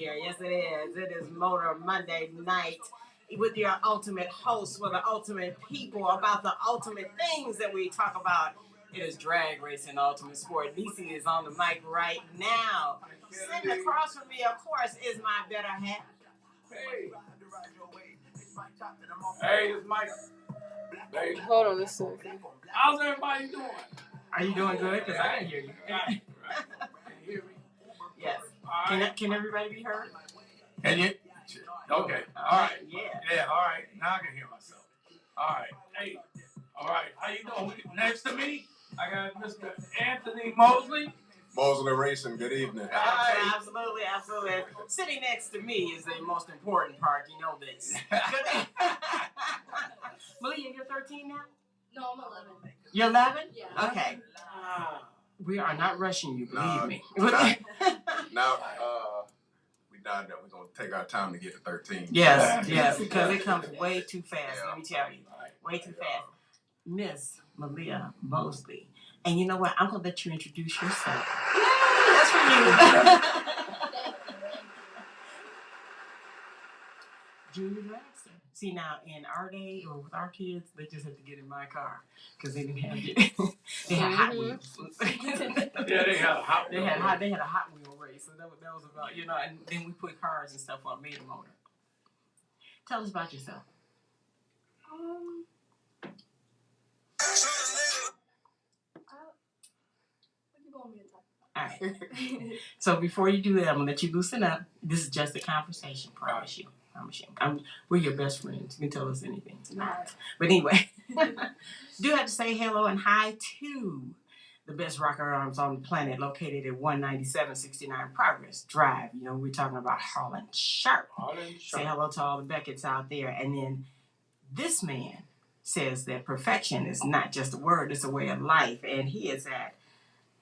here. Yes, it is. It is Motor Monday night with your ultimate host for the ultimate people about the ultimate things that we talk about. It is drag racing, ultimate sport. Denise is on the mic right now. Sitting across from me, of course, is my better half. Hey. Hey, it's Mike. Hey. Hold on a second. How's everybody doing? Are you doing good? Because I didn't hear you. Right. Can you hear me? Yes. Right. Can everybody be heard? Can you? Okay. All right. Yeah. Yeah, all right. Now I can hear myself. All right. Hey. All right. How you doing? Next to me, I got Mr. Anthony Mosley. Mosley Racing, good evening. Absolutely. Sitting next to me is the most important part. You know this. Maleah, you're 13 now? No, I'm 11. You're 11? Yeah. Okay. We are not rushing you, believe me. Now, we done that. We're going to take our time to get to 13. Yes, because it comes way too fast, Yeah. let me tell you. Way too fast. Miss Maleah Mosley. And you know what? I'm going to let you introduce yourself. Yay, that's for you. Junior dragster. See, now, in our day, or with our kids, they just had to get in my car. Because they didn't have it. They had Hot Wheels. Yeah, they had a Hot Wheel. They had a Hot Wheel race. So that was about, you know, and then we put cars and stuff on, made a motor. Tell us about yourself. All right. So before you do that, I'm gonna let you loosen up. This is just a conversation. Promise you. We're your best friends. You can tell us anything tonight. But anyway, do have to say hello and hi to the best rocker arms on the planet, located at 19769 Progress Drive. You know, we're talking about Harlan Sharp. Say hello to all the Becketts out there. And then this man says that perfection is not just a word, it's a way of life. And he is at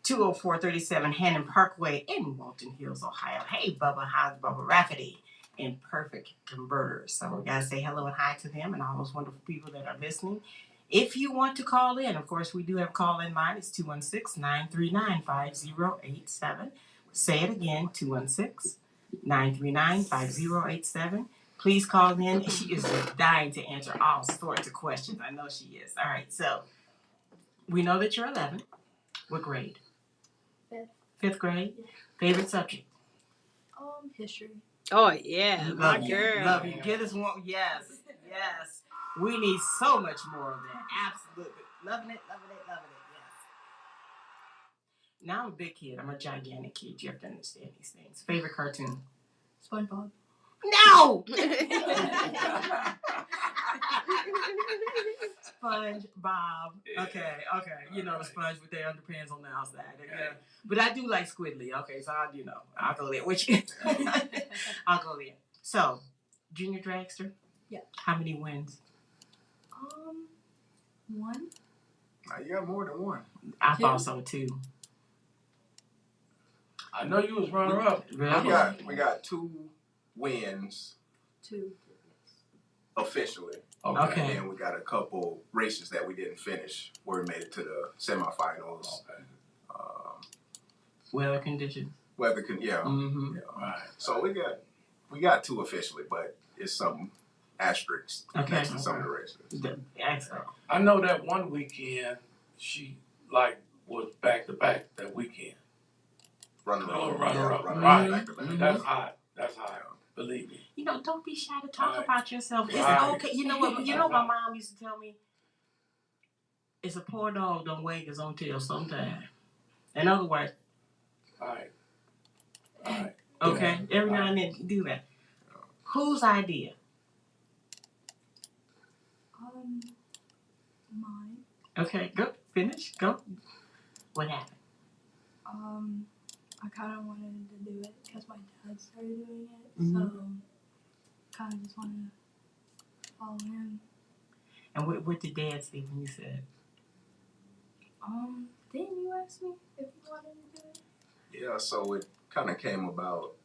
20437 Hannon Parkway in Walton Hills, Ohio. Hey, Bubba, how's Bubba Rafferty in Perfect Converters? So we got to say hello and hi to them and all those wonderful people that are listening. If you want to call in, of course, we do have call-in line. It's 216-939-5087. Say it again, 216-939-5087. Please call in. She is dying to answer all sorts of questions. I know she is. All right, so we know that you're 11. What grade? Fifth grade? Yeah. Favorite subject? History. Oh, yeah. My girl. Love you. Get us one. Yes. We need so much more of that. Absolutely. Loving it. Yes. Now I'm a big kid. I'm a gigantic kid. You have to understand these things. Favorite cartoon? SpongeBob. No! SpongeBob. Okay. You know the sponge with their underpants on the outside. Yeah. But I do like Squidly. Okay, so I'll go there. Which I'll go there. So, junior dragster? Yeah. How many wins? 1. You got more than one. I thought so too. I know you was runner up. Really? We got 2 wins. 2. Officially. Okay. And then we got a couple races that we didn't finish where we made it to the semifinals. Okay. Weather conditions. Yeah. Mm-hmm. Yeah. Right. So we got 2 officially, but it's some asterisks next to some of the races. Excellent. I know that one weekend she was back to back that weekend. Runner up. Right. Back to back. Mm-hmm. That's hot. Believe me. You know, don't be shy to talk about yourself. It's okay. You know what? My mom used to tell me, it's a poor dog don't wag his own tail sometime. In other words. All right. Okay. Every now and then you do that. Whose idea? Mine. Okay, go. Finish. Go. What happened? I kind of wanted to do it because my dad started doing it, Mm-hmm. so kind of just wanted to follow him. And what did Dad say when you said? Didn't you ask me if you wanted to do it? Yeah, so it kind of came about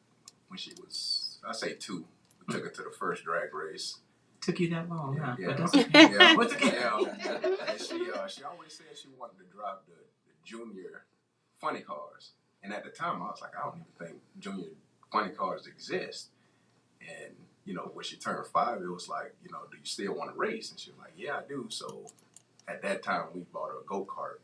when she was, I say 2. We took her to the first drag race. Took you that long, huh? Yeah. But that's okay. Yeah. What's okay? Yeah. And she always said she wanted to drive the junior funny cars. And at the time, I was like, I don't even think junior funny cars exist. And, you know, when she turned 5, it was like, you know, do you still want to race? And she was like, yeah, I do. So at that time, we bought her a go-kart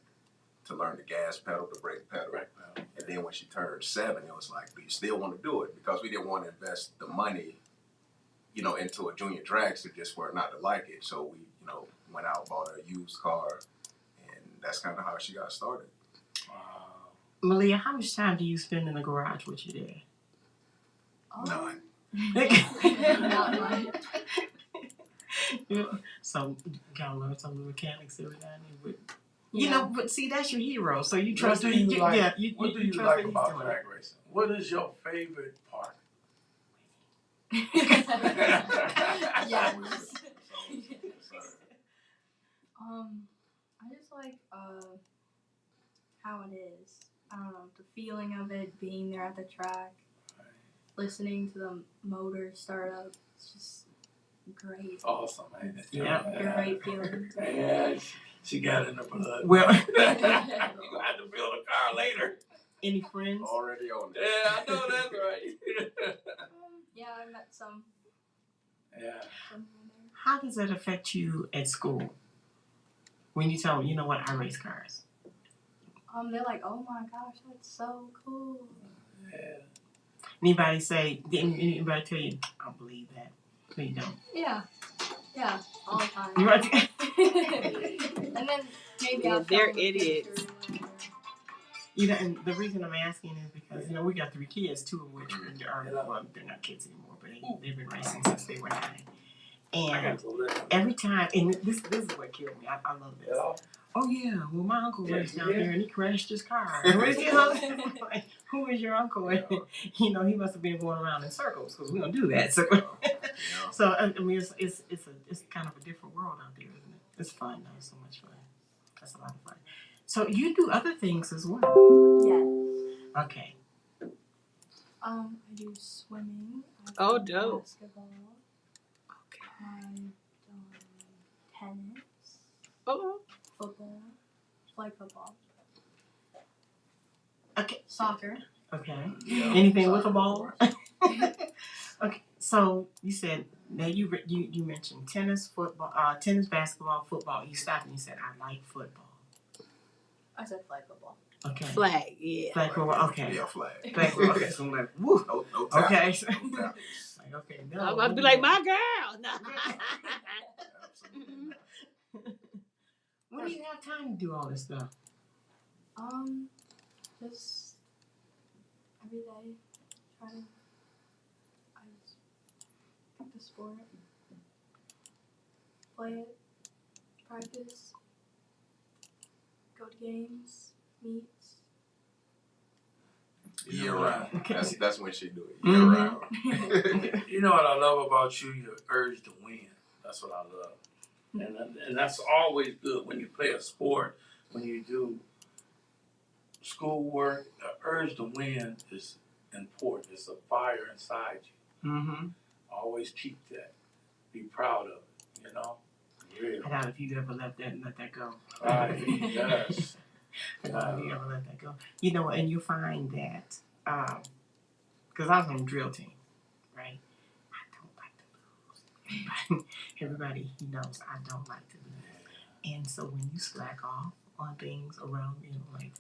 to learn the gas pedal, the brake pedal. And then when she turned 7, it was like, do you still want to do it? Because we didn't want to invest the money, you know, into a junior dragster just for her not to like it. So we, you know, went out, bought her a used car, and that's kind of how she got started. Maleah, how much time do you spend in the garage with your dad? None. Not much. So you gotta learn some of the mechanics every now and then. But you know, but see, that's your hero. So you trust What do you like? you What do you trust like that he's about doing it. drag racing? What is your favorite part? Yes. I just like how it is. I don't know, the feeling of it, being there at the track, listening to the motor start up. It's just great. Awesome, man. Yeah. Great feeling. Yeah, she got it in the blood. Well, you gonna have to build a car later. any friends? Already on it. Yeah, I know that's right. Yeah, I met some. Yeah. How does that affect you at school? When you tell them, you know what, I race cars. They're like, oh my gosh, that's so cool. Yeah. Anybody anybody tell you, I don't believe that. No, you don't. Yeah, all the time. You right? And then maybe Yeah, I'll they're film a picture idiots. or whatever. You know, and the reason I'm asking is because, you know, we got 3 kids, 2 of which are, well, they're not kids anymore, but they've been racing since they were 9. And every time, and this is what killed me. I love this. Oh yeah, well my uncle raced down here and he crashed his car. Like, who is your uncle? And, you know, he must have been going around in circles because we don't do that. So, so I mean, it's kind of a different world out there, isn't it? It's fun though, so much fun. That's a lot of fun. So you do other things as well. Yes. Okay. I do swimming. Oh, I do dope. basketball. I've done tennis. Oh, Football. Flag football. Okay. Soccer. Okay. Yeah. Anything with a ball? Okay. So you said now you mentioned tennis, football, tennis, basketball, football. You stopped and you said I like football. I said flag football. Okay. flag, yeah. Flag football. Okay. Yeah, flag. Flag football. Okay. So I'm like, woo. No Okay. tackles. No tackles. Like, okay. No. I'm about to be like, my girl. No. Absolutely not. When do you have time to do all this stuff? Just every day, try to. I just pick the sport, play it, practice, go to games, meets. Year round. That's when she do it. Year Mhm. round. You know what I love about you? Your urge to win. That's what I love. And that's always good when you play a sport, when you do schoolwork. The urge to win is important. It's a fire inside you. Mm-hmm. Always keep that. Be proud of it, you know? Really. I doubt if you'd ever let that go. Right, yes. I doubt if you ever let that go. You know, and you find that, because I was on the drill team, right? I don't like to lose. Everybody, he knows I don't like to lose. And so when you slack off on things around me, like,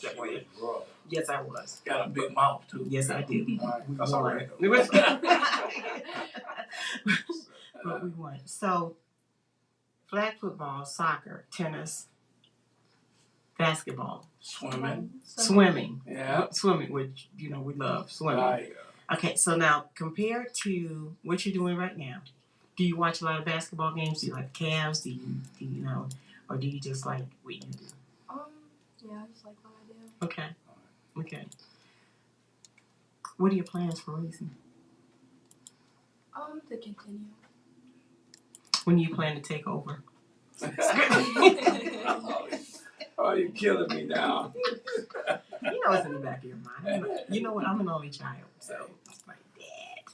That way it's rough. yes, I was. Got a big mouth, too. Yes, I did. Right. That's all right. But we won. So, flag football, soccer, tennis, basketball, swimming. Yeah. Swimming, which, you know, we love swimming. Right. Okay, so now compared to what you're doing right now, do you watch a lot of basketball games? Do you like the Cavs? Do you know, or do you just like what you do? Yeah, I just like what I do. Okay. Okay. What are your plans for racing? To continue. When do you plan to take over? Oh, you're killing me now. You know it's in the back of your mind. You know what? I'm an only child, so it's like,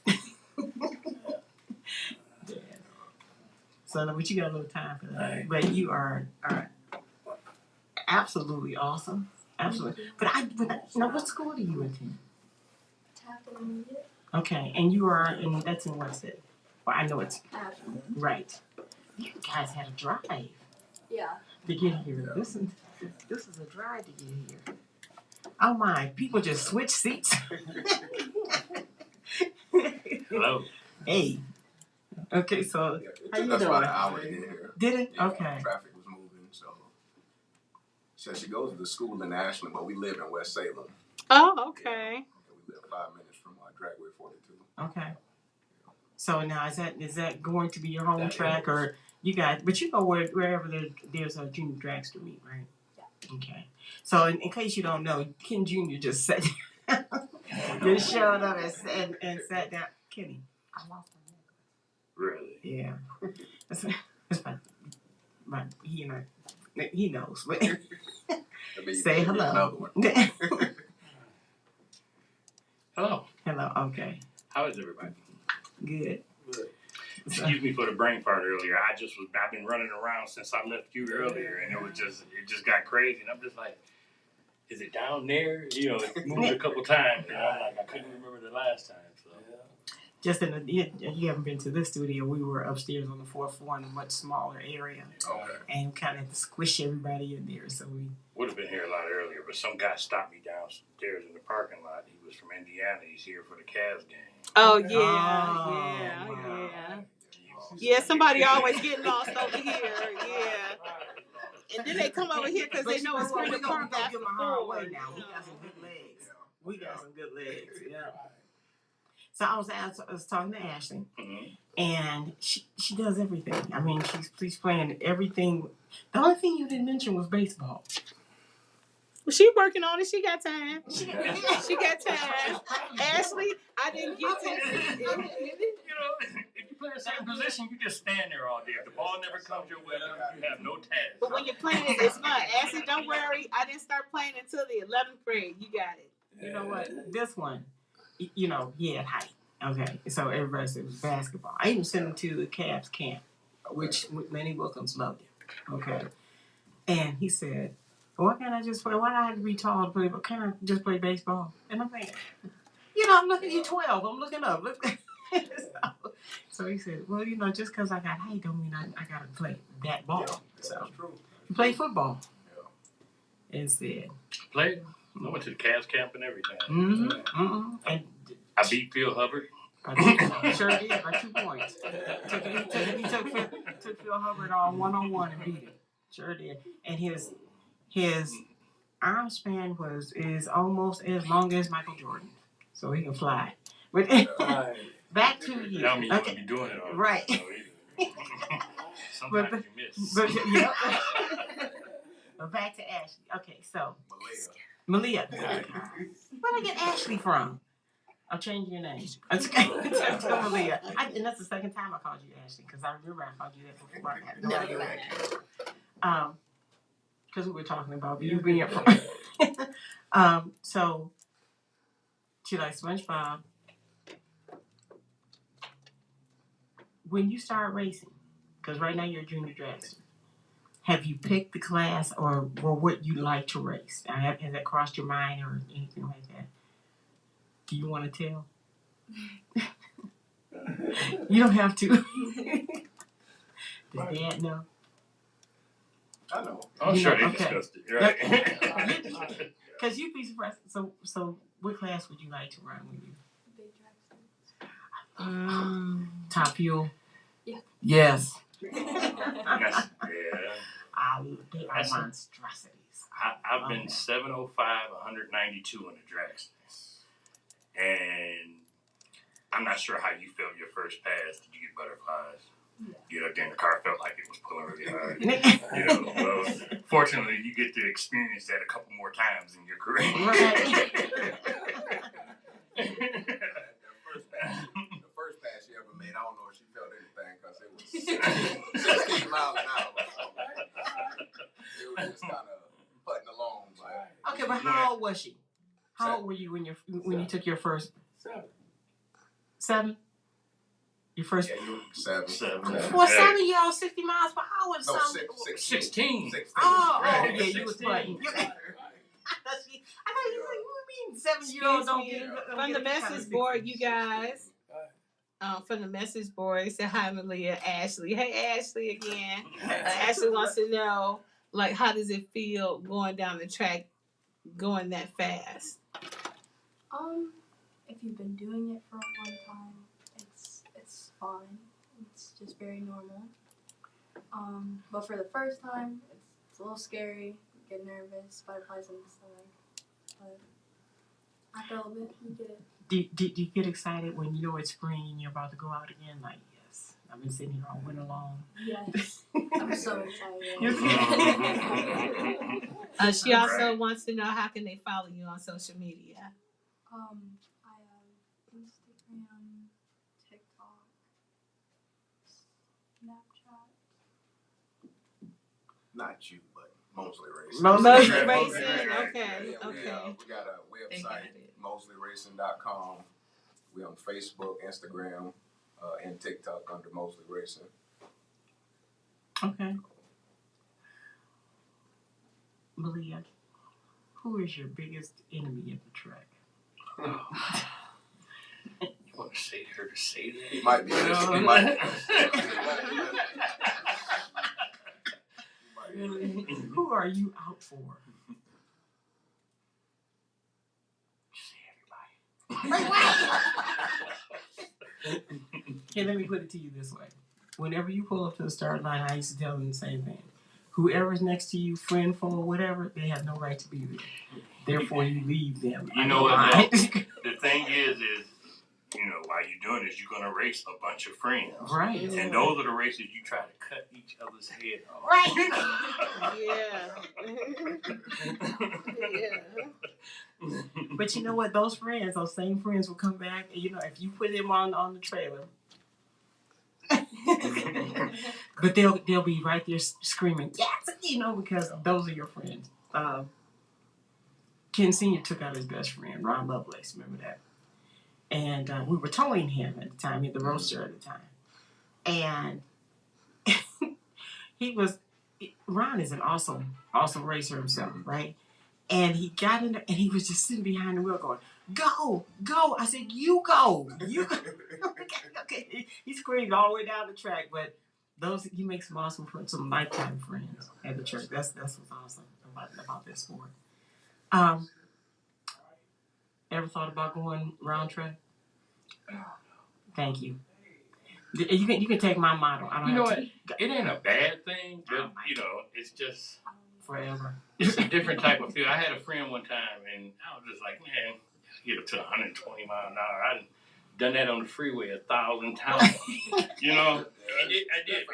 Dad. Dad. So, but you got a little time for that. Right. But you are absolutely awesome. absolutely. No, what school do you attend? Tapping it. Okay, and you are that's in what city? Well, I know it's Ashland. right. You guys had a drive Yeah. to get here. This is a drive to get here. Oh my! People just switch seats. Hello. Hey. Okay, so Yeah, it how took you us doing? about an hour to get here. Did it? Yeah, Okay. Traffic was moving, so. She goes to the school in Ashland, but we live in West Salem. Oh, okay. Yeah, we live 5 minutes from Dragway 42. Okay. So now is that going to be your home That track is. or you guys? But you go wherever there's a junior dragster meet, right? Yeah. Okay. So in case you don't know, Ken Jr. just sat down. Just showed up and sat down. Kenny, I lost my Really? necklace. Yeah. That's my he knows. But say hello. Another one. Hello. Hello. Okay. How is everybody? Good. Excuse me for the brain fart earlier. I've been running around since I left you earlier, and it just got crazy, and I'm just like, is it down there? You know, it moved a couple times, and I'm like, I couldn't remember the last time. So. Just you haven't been to this studio. We were upstairs on the 4th floor in a much smaller area, Okay. and kind of had to squish everybody in there. So we Would have been here a lot earlier, but some guy stopped me downstairs in the parking lot. He was from Indiana. He's here for the Cavs game. Oh, Oh, yeah. wow. Yeah, somebody always get lost over here. Yeah. And then they come over here because they know it's free to park after give my hard way 4. now. We got some good legs. We got some good legs. Yeah. So I was talking to Ashley, and she does everything. I mean, she's playing everything. The only thing you didn't mention was baseball. Well, she working on it. She got time. She got time. Ashley, I didn't get to. You know, if you play a certain position, you just stand there all day. If the ball never comes your way, you have no task. But when you're playing it, it's fun. Ashley, don't worry. I didn't start playing until the 11th grade. You got it. You know what? This one, he had height. Okay, so everybody said it was basketball. I even sent him to the Cavs camp, which Lenny Wilkins loved him. Okay, and he said, "Why can't I just play? Why do I have to be tall to play? But can't I just play baseball?" And I'm thinking, I'm looking at you 12. I'm looking up. Look. So he said, "Well, just because I got height don't mean I got to play that ball." So That's true. he played football instead. Played. I went to the Cavs camp and everything. And I beat Phil Hubbard. Sure did by 2 points. He took Phil Hubbard on 1-on-1 and beat him. Sure did. And his arm span is almost as long as Michael Jordan, so he can fly. But back to you. Tell me you wouldn't be doing it all right. Sometimes you miss. But back to Ashley. Okay, so Maleah. Where'd I get Ashley from? I'm changing your name. It's Maleah. And that's the second time I called you Ashley, because I remember I called you that before. I had no idea what that was. Because we were talking about you being from. So, she likes SpongeBob. When you start racing, because right now you're a junior dragster, have you picked the class or what you like to race? Has that crossed your mind or anything like that? Do you want to tell? You don't have to. Does Dad know? I know. I'm sure they discussed it. Right? Because you'd be surprised. So what class would you like to run with you? Big dragster. Top fuel? Yeah. Yes. They are monstrosities. I've been 705, 192 in the dragster. And I'm not sure how you felt your first pass. Did you get butterflies? Yeah. Then the car felt like it was pulling really hard. Well, fortunately, you get to experience that a couple more times in your career. Right. The first pass she ever made, I don't know if she felt anything because it was 16 miles an hour. It was just kind of putting along. Okay, but how old was she? How old were you when you took your first? 7? Your first? Yeah, you were 7. Well, 7-year-old, 60 miles per hour. No, 16. Oh, Right. yeah, you was putting. I thought you mean 7-year-olds don't get from the message board, you guys. From the message board, it said, "Hi, Maleah, Ashley. Hey, Ashley again. Ashley wants to know, like, how does it feel going down the track, going that fast?" If you've been doing it for a long time, it's fine. It's just very normal. But for the first time, it's a little scary. You get nervous, butterflies in the stomach. But after a little bit, you get it. Do you get excited when you know it's spring and you're about to go out again? Like, yes, I've been sitting here all winter long. Yes, I'm so excited. She also wants to know, how can they follow you on social media? I have Instagram, TikTok, Snapchat. Not you, but Mosley Racing. Mosley Racing, okay. We got a website, mosleyracing.com. We on Facebook, Instagram, and TikTok under Mosley Racing. Okay. Maleah, who is your biggest enemy at the track? You want to say her to say that? He might be. Who are you out for? Say everybody. Okay, let me put it to you this way. Whenever you pull up to the start line, I used to tell them the same thing. Whoever's next to you, friend, foe, whatever, they have no right to be there. Therefore, you leave them. You know what? The thing is, while you're doing this, you're going to race a bunch of friends. Right. And those are the races you try to cut each other's head off. Right. Yeah. But you know what? Those same friends will come back. And, if you put them on the trailer. But they'll be right there screaming, yes, because those are your friends. Ken Sr. took out his best friend, Ron Lovelace, remember that? And we were towing him at the time, he had the roadster at the time. And Ron is an awesome racer himself, right? And he got in there, and he was just sitting behind the wheel going, go. I said, you go. Okay. He screamed all the way down the track, but he makes some awesome friends, some lifetime friends at the track. That's what's awesome about this sport. Ever thought about going round track? Thank you. You can take my motto. I don't you know have what? It ain't a bad thing, but it's just forever. It's a different type of feel. I had a friend one time, and I was just like, man, get up to 120 miles an hour. I've done that on the freeway 1,000 times. I did.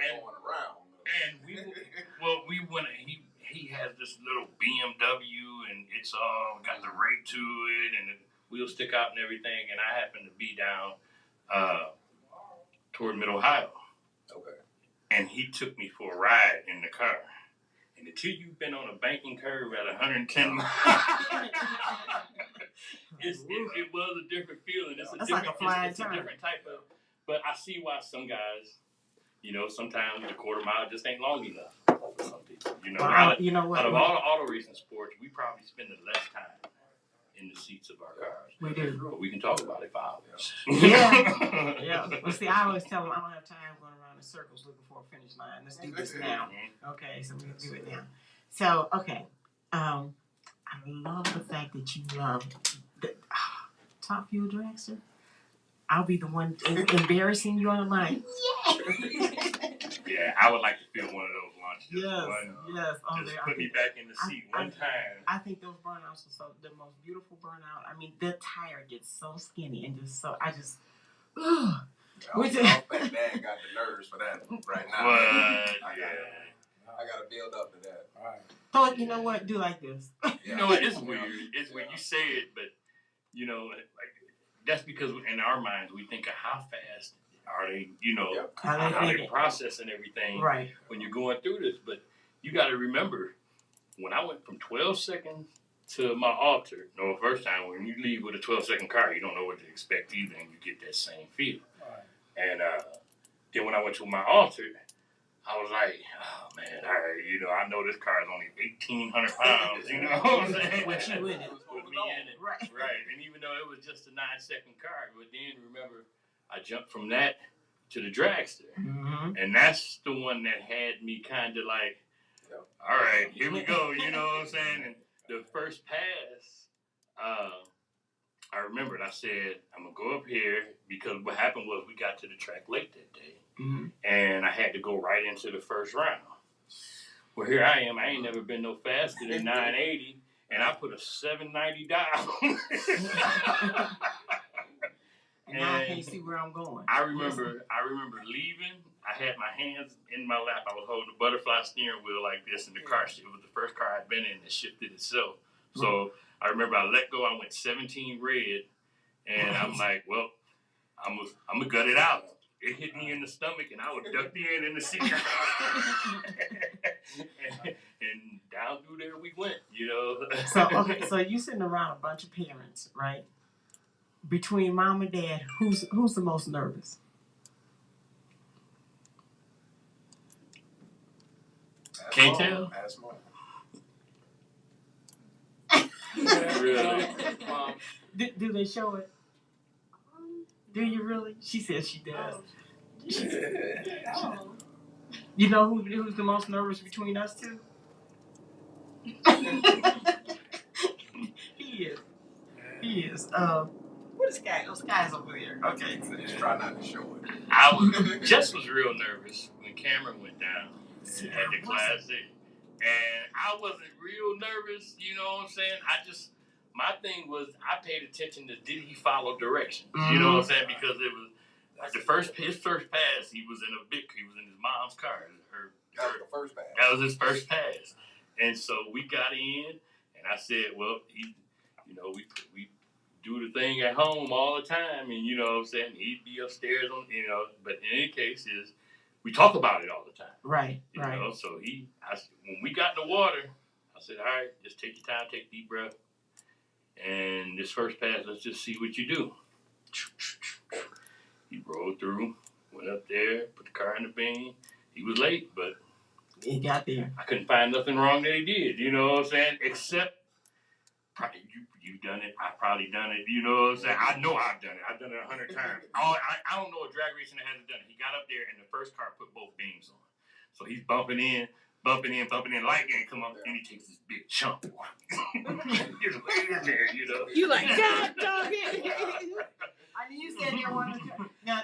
And we went. He has this little BMW, and it's got the rake to it, and the wheels stick out and everything. And I happened to be down toward Mid-Ohio. Okay. And he took me for a ride in the car. And until you've been on a banking curve at 110 miles, it was a different feeling. It's a different type of. But I see why some guys, sometimes the quarter mile just ain't long enough for some people. Out of all the auto racing sports, we probably spend the less time in the seats of our cars. We do. But we can talk about it for hours. Yeah. Well, see, I always tell them I don't have time going around in circles looking for a finish line. Let's do this now. Okay, so we'll do it now. So, okay. I love the fact that you love the Top Fuel Dragster. I'll be the one embarrassing you on the line. Yeah, I would like to feel one of those launches. Yes. Just put me back in the seat one time. I think those burnouts are the most beautiful burnout. I mean, the tire gets so skinny and just so, I just, I don't think Dad got the nerves for that right now. I got to build up to that. All right. So, you know what? Do like this. You know what? It's weird. It's when you say it, but, that's because in our minds we think of how fast are they, how they processing everything when you're going through this. But you got to remember, when I went from 12 seconds to my altar, first time when you leave with a 12-second car, you don't know what to expect either, and you get that same feel. Right. And then when I went to my altar, I was like, oh man, all right, you know, I know this car is only 1,800 pounds, you know what I'm saying? With you in it. With me in it. Right. Right. And even though it was just a 9-second car, but then remember, I jumped from that to the dragster. Mm-hmm. And that's the one that had me kind of like, all right, here we go, you know what I'm saying? And the first pass, I remembered, I said, I'm going to go up here because what happened was we got to the track late that day. Mm-hmm. And I had to go right into the first round. Well, here I am. I ain't never been no faster than 980, and I put a 790 down. And now I can't see where I'm going. I remember leaving. I had my hands in my lap. I was holding the butterfly steering wheel like this, and the car, it was the first car I'd been in that shifted itself. So I remember I let go. I went 17 red, and I'm like, well, I'm gonna gut it out. It hit me in the stomach, and I was ducked in the seat. and down through there we went, you know. So you sitting around a bunch of parents, right? Between mom and dad, who's the most nervous? Can't tell. Ask Mom. Really? Mom. Do they show it? Do you really? She says she does. Oh. You know who's the most nervous between us two? He is. What is Sky? Oh, Sky's over there. Okay. So just try not to show it. Jess was real nervous when Cameron went down at the classic. And I wasn't real nervous, you know what I'm saying? My thing was, I paid attention to did he follow directions? Mm-hmm. You know what I'm saying? Because it was his first pass, he was in his mom's car. That was the first pass. That was his first pass. And so we got in, and I said, well, we do the thing at home all the time, and you know what I'm saying? He'd be upstairs but in any case we talk about it all the time. Right. You know, so when we got in the water, I said, all right, just take your time, take a deep breath. And this first pass, let's just see what you do. He rolled through, went up there, put the car in the bin. He was late, but he got there. I couldn't find nothing wrong that he did, you know what I'm saying? Except probably you've done it, I've probably done it, you know what I'm saying? I know I've done it. I've done it 100 times. I don't know a drag racing that hasn't done it. He got up there and the first car put both beams on. So he's bumping in, light game come up, and he takes this big chunk. Just way in there, you know. You like, God dog it. I mean, you said you wanted to. Now,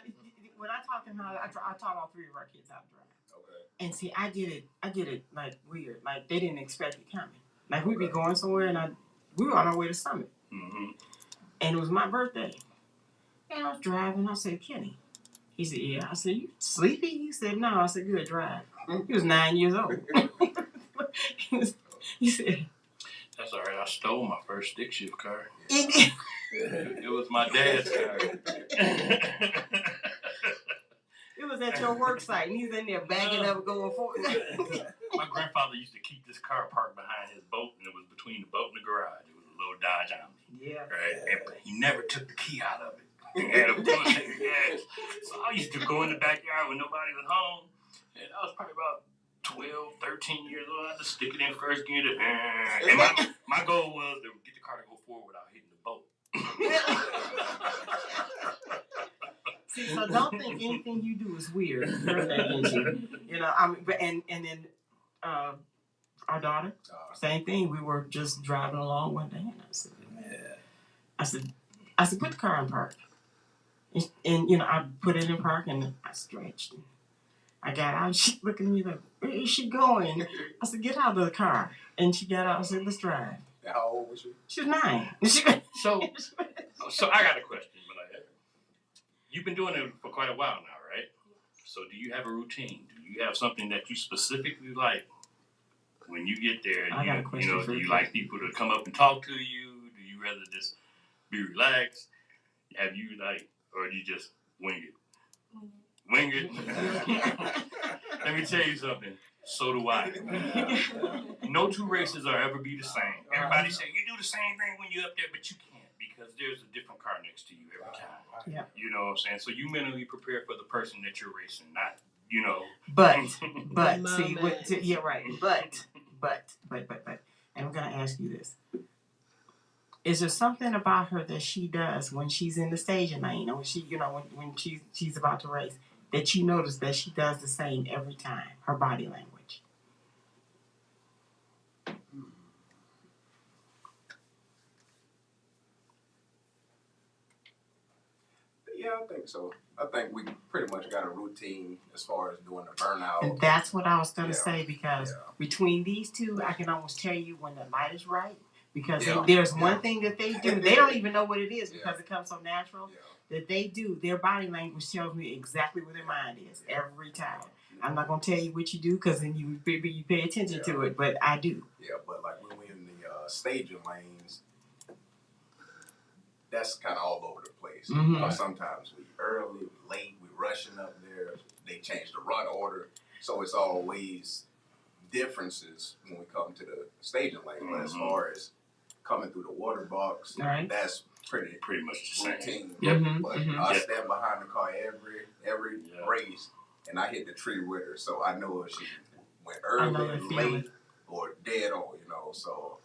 when I taught them I taught all three of our kids how to drive. Okay. And see, I did it like weird. Like they didn't expect it coming. Like we'd be going somewhere, and we were on our way to Summit. Mm-hmm. And it was my birthday. And I was driving. I said, Kenny. He said, yeah. I said, you sleepy? He said, no. I said, good, drive. He was 9 years old. He said, that's all right. I stole my first stick shift car. It was my dad's car. It was at your work site, and he's in there bagging up, going forward. My grandfather used to keep this car parked behind his boat, and it was between the boat and the garage. It was a little Dodge Omni. Yeah. Right? And he never took the key out of it. He had a full tank of gas. So I used to go in the backyard when nobody was home, and I was probably about 12, 13 years old. I just stick it in first gear. And my goal was to get the car to go forward without hitting the boat. See, so don't think anything you do is weird. You know, I mean, and then our daughter, same thing. We were just driving along one day, and I said, put the car in park. And you know, I put it in park, and I stretched. And I got out, and she looking at me like, where is she going? I said, get out of the car. And she got out and said, let's drive. How old was she? She was 9. So I got a question, Maleah. You've been doing it for quite a while now, right? So do you have a routine? Do you have something that you specifically like when you get there? Do you like people to come up and talk to you? Do you rather just be relaxed? Have you or do you just wing it? Wing it. Let me tell you something. So do I. No two races will ever be the same. Everybody say you do the same thing when you're up there, but you can't because there's a different car next to you every time. Yeah. You know what I'm saying? So you mentally prepare for the person that you're racing, not you know. But The see what? moment. Yeah, right. But, and I'm gonna ask you this: is there something about her that she does when she's in the staging lane, or when she, when she's about to race, that you notice that she does the same every time? Her body language. Yeah, I think so. I think we pretty much got a routine as far as doing the burnout. And that's what I was gonna Yeah. say, because Yeah. between these two, I can almost tell you when the light is right. Because Yeah. there's Yeah. one thing that they do. They don't even know what it is because Yeah. it comes so natural. Yeah. That they do. Their body language tells me exactly where their mind is every time. I'm not gonna tell you what you do because then you pay attention to it, but I do. Yeah, but like when we're in the staging lanes, that's kind of all over the place. Mhm. Sometimes we early, late, we rushing up there. They change the run order, so it's always differences when we come to the staging lane. But as far as coming through the water box, Right. that's pretty much the routine. Yep. But I stand behind the car every race, and I hit the tree with her, so I know if she went early, late, or dead on. So.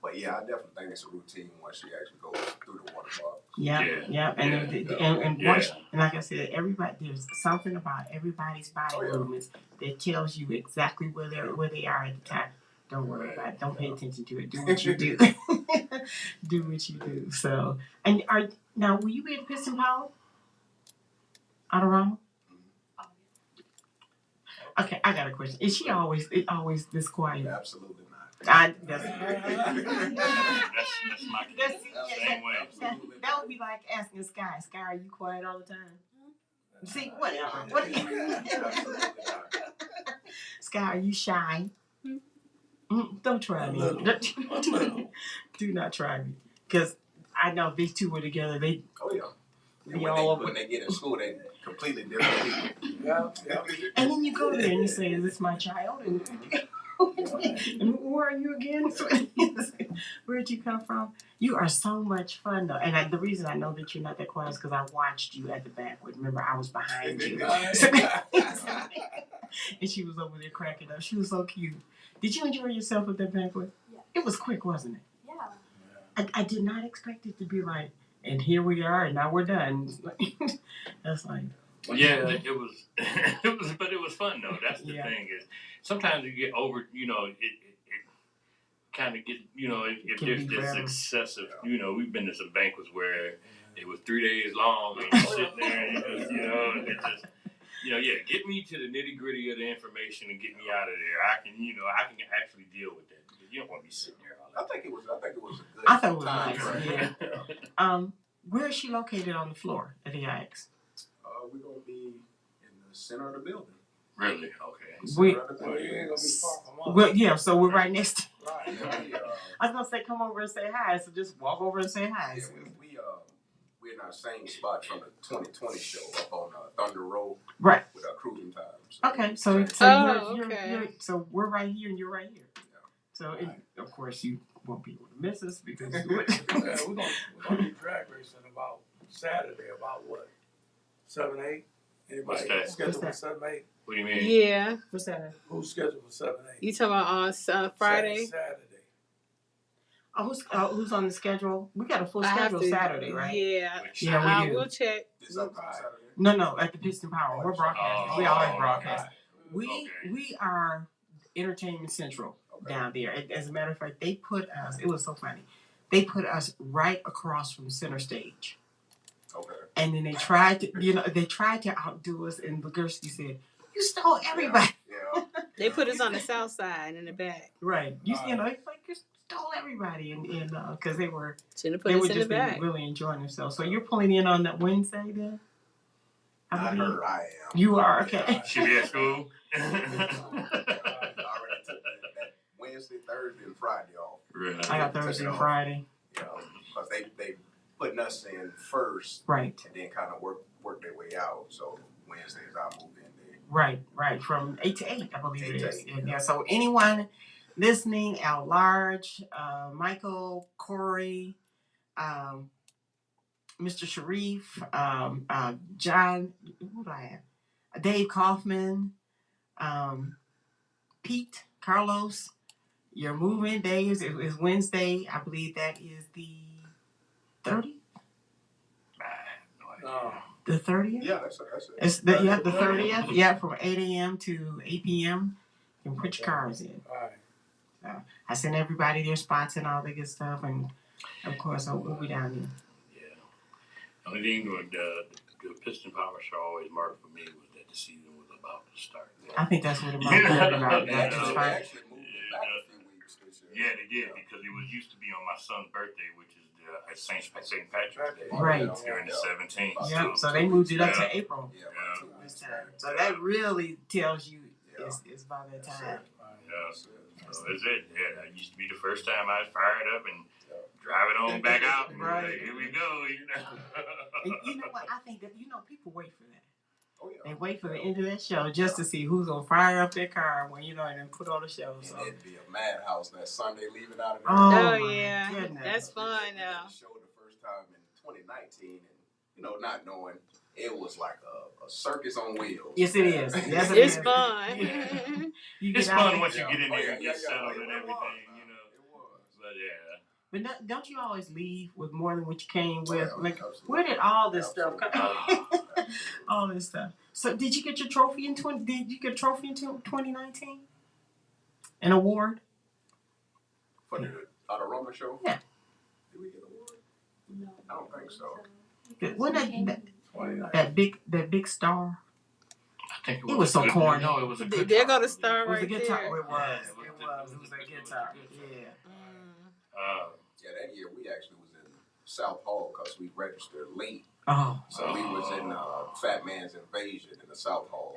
But yeah, I definitely think it's a routine once she actually goes through the water box. Yeah. And once, and like I said, there's something about everybody's body movements that tells you exactly where they are at the time. Don't worry about it. Don't pay attention to it. Do what you do. Do what you do. So, and now will you be at Piston Power? Adorama? Okay, I got a question. Is she always this quiet? Absolutely not. That's my same way. That would be like asking Sky. Sky, are you quiet all the time? See, whatever. Sky, are you shy? Don't try me. Do not try me. Because I know these two were together. When they get in school, they completely different people. Yeah. And then you go there and you say, "Is this my child?" And where are you again? Where'd you come from? You are so much fun, though. And the reason I know that you're not that quiet is because I watched you at the banquet. Remember, I was behind you. And she was over there cracking up. She was so cute. Did you enjoy yourself at that banquet? Yeah. It was quick, wasn't it? Yeah. I did not expect it to be like, and here we are, and now we're done. That's like... Yeah, it was, but it was fun though. That's the thing is, sometimes you get over, it kind of get, if there's this excessive, we've been to some banquets where it was 3 days long and you sit there and it just, get me to the nitty gritty of the information and get me out of there. I can actually deal with that because you don't want to be sitting there all day. I think it was a good. I thought it was time. Nice. Yeah. Where is she located on the floor at the IX? We're gonna be in the center of the building. Really? Okay. You ain't gonna be far from us. Well, yeah. So we're right next to. Right. I was gonna say, come over and say hi. So just walk over and say hi. Yeah, we're in our same spot from the 2020 show up on Thunder Road. Right. With our cruising time. So okay. So we're right here and you're right here. Yeah. So of course you won't be able to miss us because we're gonna be drag racing about Saturday. About what? 7-8. Anybody scheduled for 7-8? What do you mean? Yeah. What's that? Who's scheduled for 7-8? You talking about on Friday? Saturday. Who's on the schedule? We got a full schedule Saturday, right? Yeah. Yeah, we do. We'll check. No, at the Piston Power. We're broadcasting. We always broadcast. Okay. We are Entertainment Central down there. As a matter of fact, they put us. It was so funny. They put us right across from center stage. Okay. And then they tried to outdo us, and Ligursky said, "You stole everybody." Yeah. They put us on the south side in the back. Right. It's like you stole everybody, and because they were just really enjoying themselves. So you're pulling in on that Wednesday then? Not her, I am. You are, okay. She be at school? I already took that Wednesday, Thursday, and Friday off. Really? I got Thursday and Friday. Yeah, because they putting us in first, right, and then kind of work their way out. So Wednesday is our move-in day. Right, from 8 to 8, I believe it is. 8. Yeah. So anyone listening out large, Michael, Corey, Mr. Sharif, John, who do I have? Dave Kaufman, Pete, Carlos. Your movement days is Wednesday. I believe that is the 30th. The 30th? Yeah, that's it. It's the 30th. Yeah, from 8 a.m. to 8 p.m. You can put your cars in. All right. So I send everybody their spots and all that good stuff, and of course we'll be down there. Yeah. The only thing with the Piston Power Show always marked for me was that the season was about to start. I think that's what it might be about. They actually moved it back a few weeks this year. Yeah, they did, because it was used to be on my son's birthday, which is St. Patrick's Day. Right. During the 17th. Yep. So they moved it up to April. Yeah, This time. So that really tells you it's about that time. Yeah. So that's it. Yeah, that used to be the first time I was fired up and drive it on back out. Right. Like, here we go, And you know what? I think that people wait for that. Oh, yeah. They wait for the end of that show just to see who's gonna fire up their car when and then put on the show. And So it'd be a madhouse that Sunday leaving out of there. Oh, yeah, my goodness. that's fun. The show the first time in 2019, and not knowing it was like a circus on wheels. Yes, it is. Yes, it It's is. fun. Yeah. It's fun once you get in there and get settled and everything, It was. But yeah. But don't you always leave with more than what you came with? Yeah, Like, absolutely. where did all this stuff come? Absolutely. All this stuff. So, did you get your trophy in 2019? An award? For the Autorama show? Yeah. Did we get an award? No. I don't think so. Wasn't that big star? I think It was so corny. No, it was a good They're guitar. gonna start It was a right guitar. there. It was a guitar. Yeah. Yeah, that year we actually was in South Hall because we registered late. Oh. So we was in Fat Man's Invasion in the South Hall.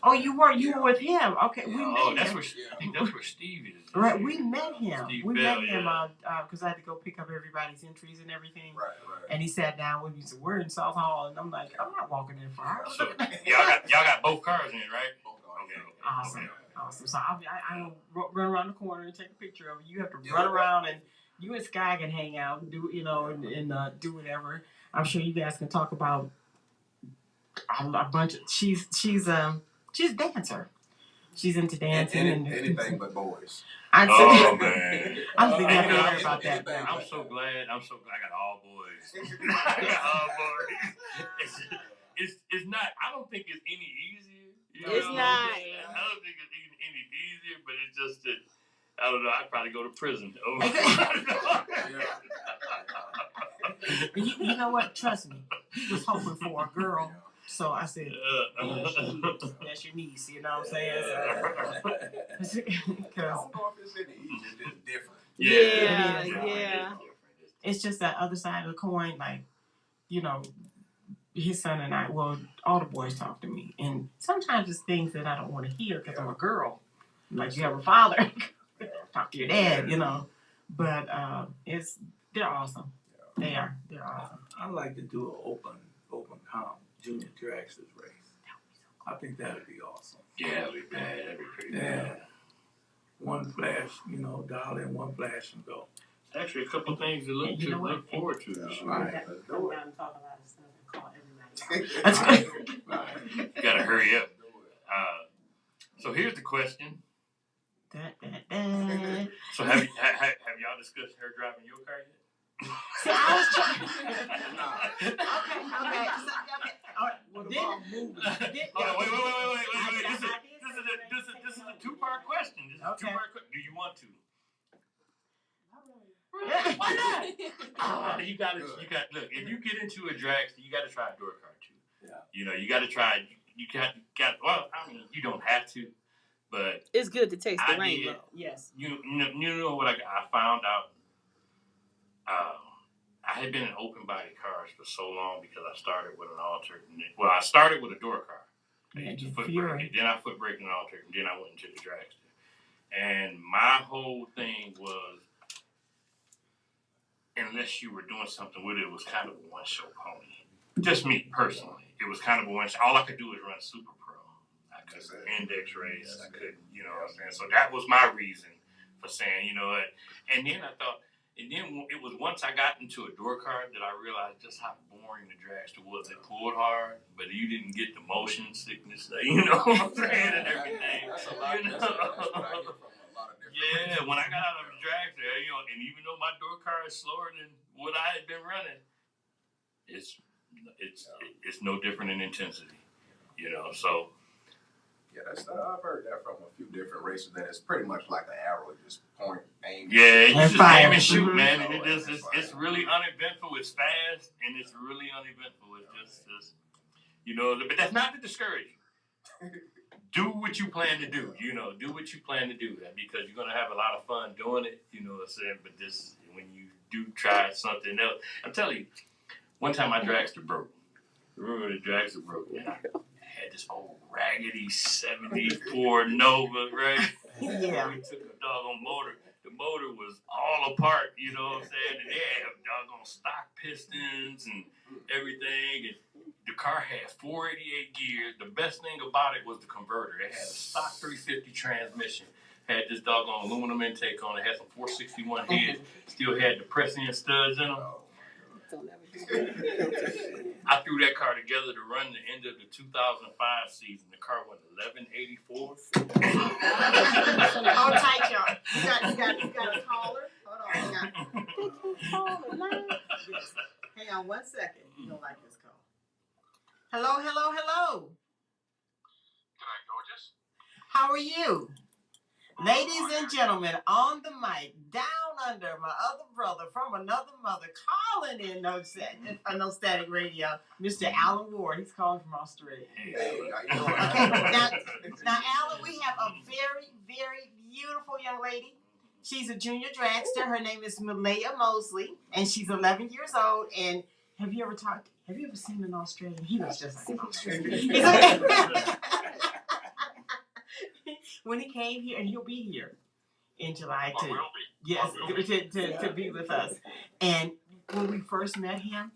Oh, you were with him. Okay, we met that's him. where I think that's where Steve is. Right, we met him. Steve We Bell, met him yeah. because I had to go pick up everybody's entries and everything. Right. And he sat down with me and said, "We're in South Hall," and I'm like, "I'm not walking in far." So y'all got both cars in, right? Okay. Awesome. So I will run around the corner and take a picture of you. You have to run around, and you and Sky can hang out and do and do whatever. I'm sure you guys can talk about a bunch of. She's a dancer. She's into dancing and anything but boys. Man. I'm thinking I'm about that. I'm so glad. I got all boys. I got all boys. It's not. I don't think it's any easier. It's not. I don't think it's any easier, but it's just that. I don't know. I'd probably go to prison. You know what? Trust me. He was hoping for a girl. So I said, that's your niece, you know what I'm saying? I don't know if it's any easier, it's just different. Yeah. It's just that other side of the coin, like, his son and I, all the boys talk to me. And sometimes it's things that I don't want to hear because I'm a girl. Like, you have a father. Talk to your dad, But they're awesome. They are. They're awesome. I'd like to do an open comp junior dragsters race. I think that'd be awesome. Yeah, that'd be bad. That'd be pretty bad. One flash, dial in one flash and go. Actually, a couple things to look forward to this year. Right. Come down and talk a lot of stuff and call everybody. That's good. You gotta hurry up. So here's the question. So have y'all discussed her driving your car yet? See, I was trying. Okay. All right. Well, Wait. This is a two-part question. Do you want to? Why not? You got. Look, if you get into a dragster, you got to try a door car too. Yeah. You got to try. You got. Well, I mean, you don't have to, but it's good to taste the rainbow. Yes. You know what I found out. I had been in open body cars for so long because I started with an alternate. Well, I started with a door car. Then I foot braked an alternate, and then I went into the dragster. And my whole thing was, unless you were doing something with it was kind of a one-show pony. Just me, personally. It was kind of a one-show. All I could do was run Super Pro. I could index race. I could, what I'm saying? So that was my reason for saying, you know what. And then I thought, And then it was once I got into a door cart that I realized just how boring the dragster was. It pulled hard, but you didn't get the motion sickness, you know what I'm saying, and everything. That's a lot. That's what I get from a lot of different. Yeah, when I got out of the dragster, you know, and even though my door cart is slower than what I had been running, it's no different in intensity, you know. So. Yeah, I've heard that from a few different races. That it's pretty much like an arrow, just point, aim. Yeah, you just aim and shoot, Mm-hmm. man. And it's really uneventful. It's fast, and it's really uneventful. It's just you know. But that's not to discourage you. Do what you plan to do. You know, do what you plan to do, because you're gonna have a lot of fun doing it. You know what I'm saying? But this, when you do try something else, I'm telling you, one time my dragster broke. Remember the dragster broke? Yeah. I had this old raggedy 74 Nova, right? Yeah. We took a doggone motor. The motor was all apart, you know what I'm saying? And they had doggone stock pistons and everything. And the car had 488 gears. The best thing about it was the converter. It had a stock 350 transmission. Had this doggone aluminum intake on it. Had some 461 heads. Still had the press-in studs in them. I threw that car together to run the end of the 2005 season. The car went 1184. Hold tight, y'all. You got a caller? Hold on, hang on. Yes. Hang on 1 second. You don't like this call. Hello. G'day, gorgeous. How are you? Ladies and gentlemen, on the mic, down under, my other brother from another mother, calling in no static radio, Mr. Alan Ward. He's calling from Australia. Hey, how you doing? Okay, now, Alan, we have a very, very beautiful young lady. She's a junior dragster. Her name is Maleah Mosley, and she's 11 years old. And have you ever seen an Australian? He was just like an Australian. When he came here, and he'll be here in July to be with us. And when we first met him,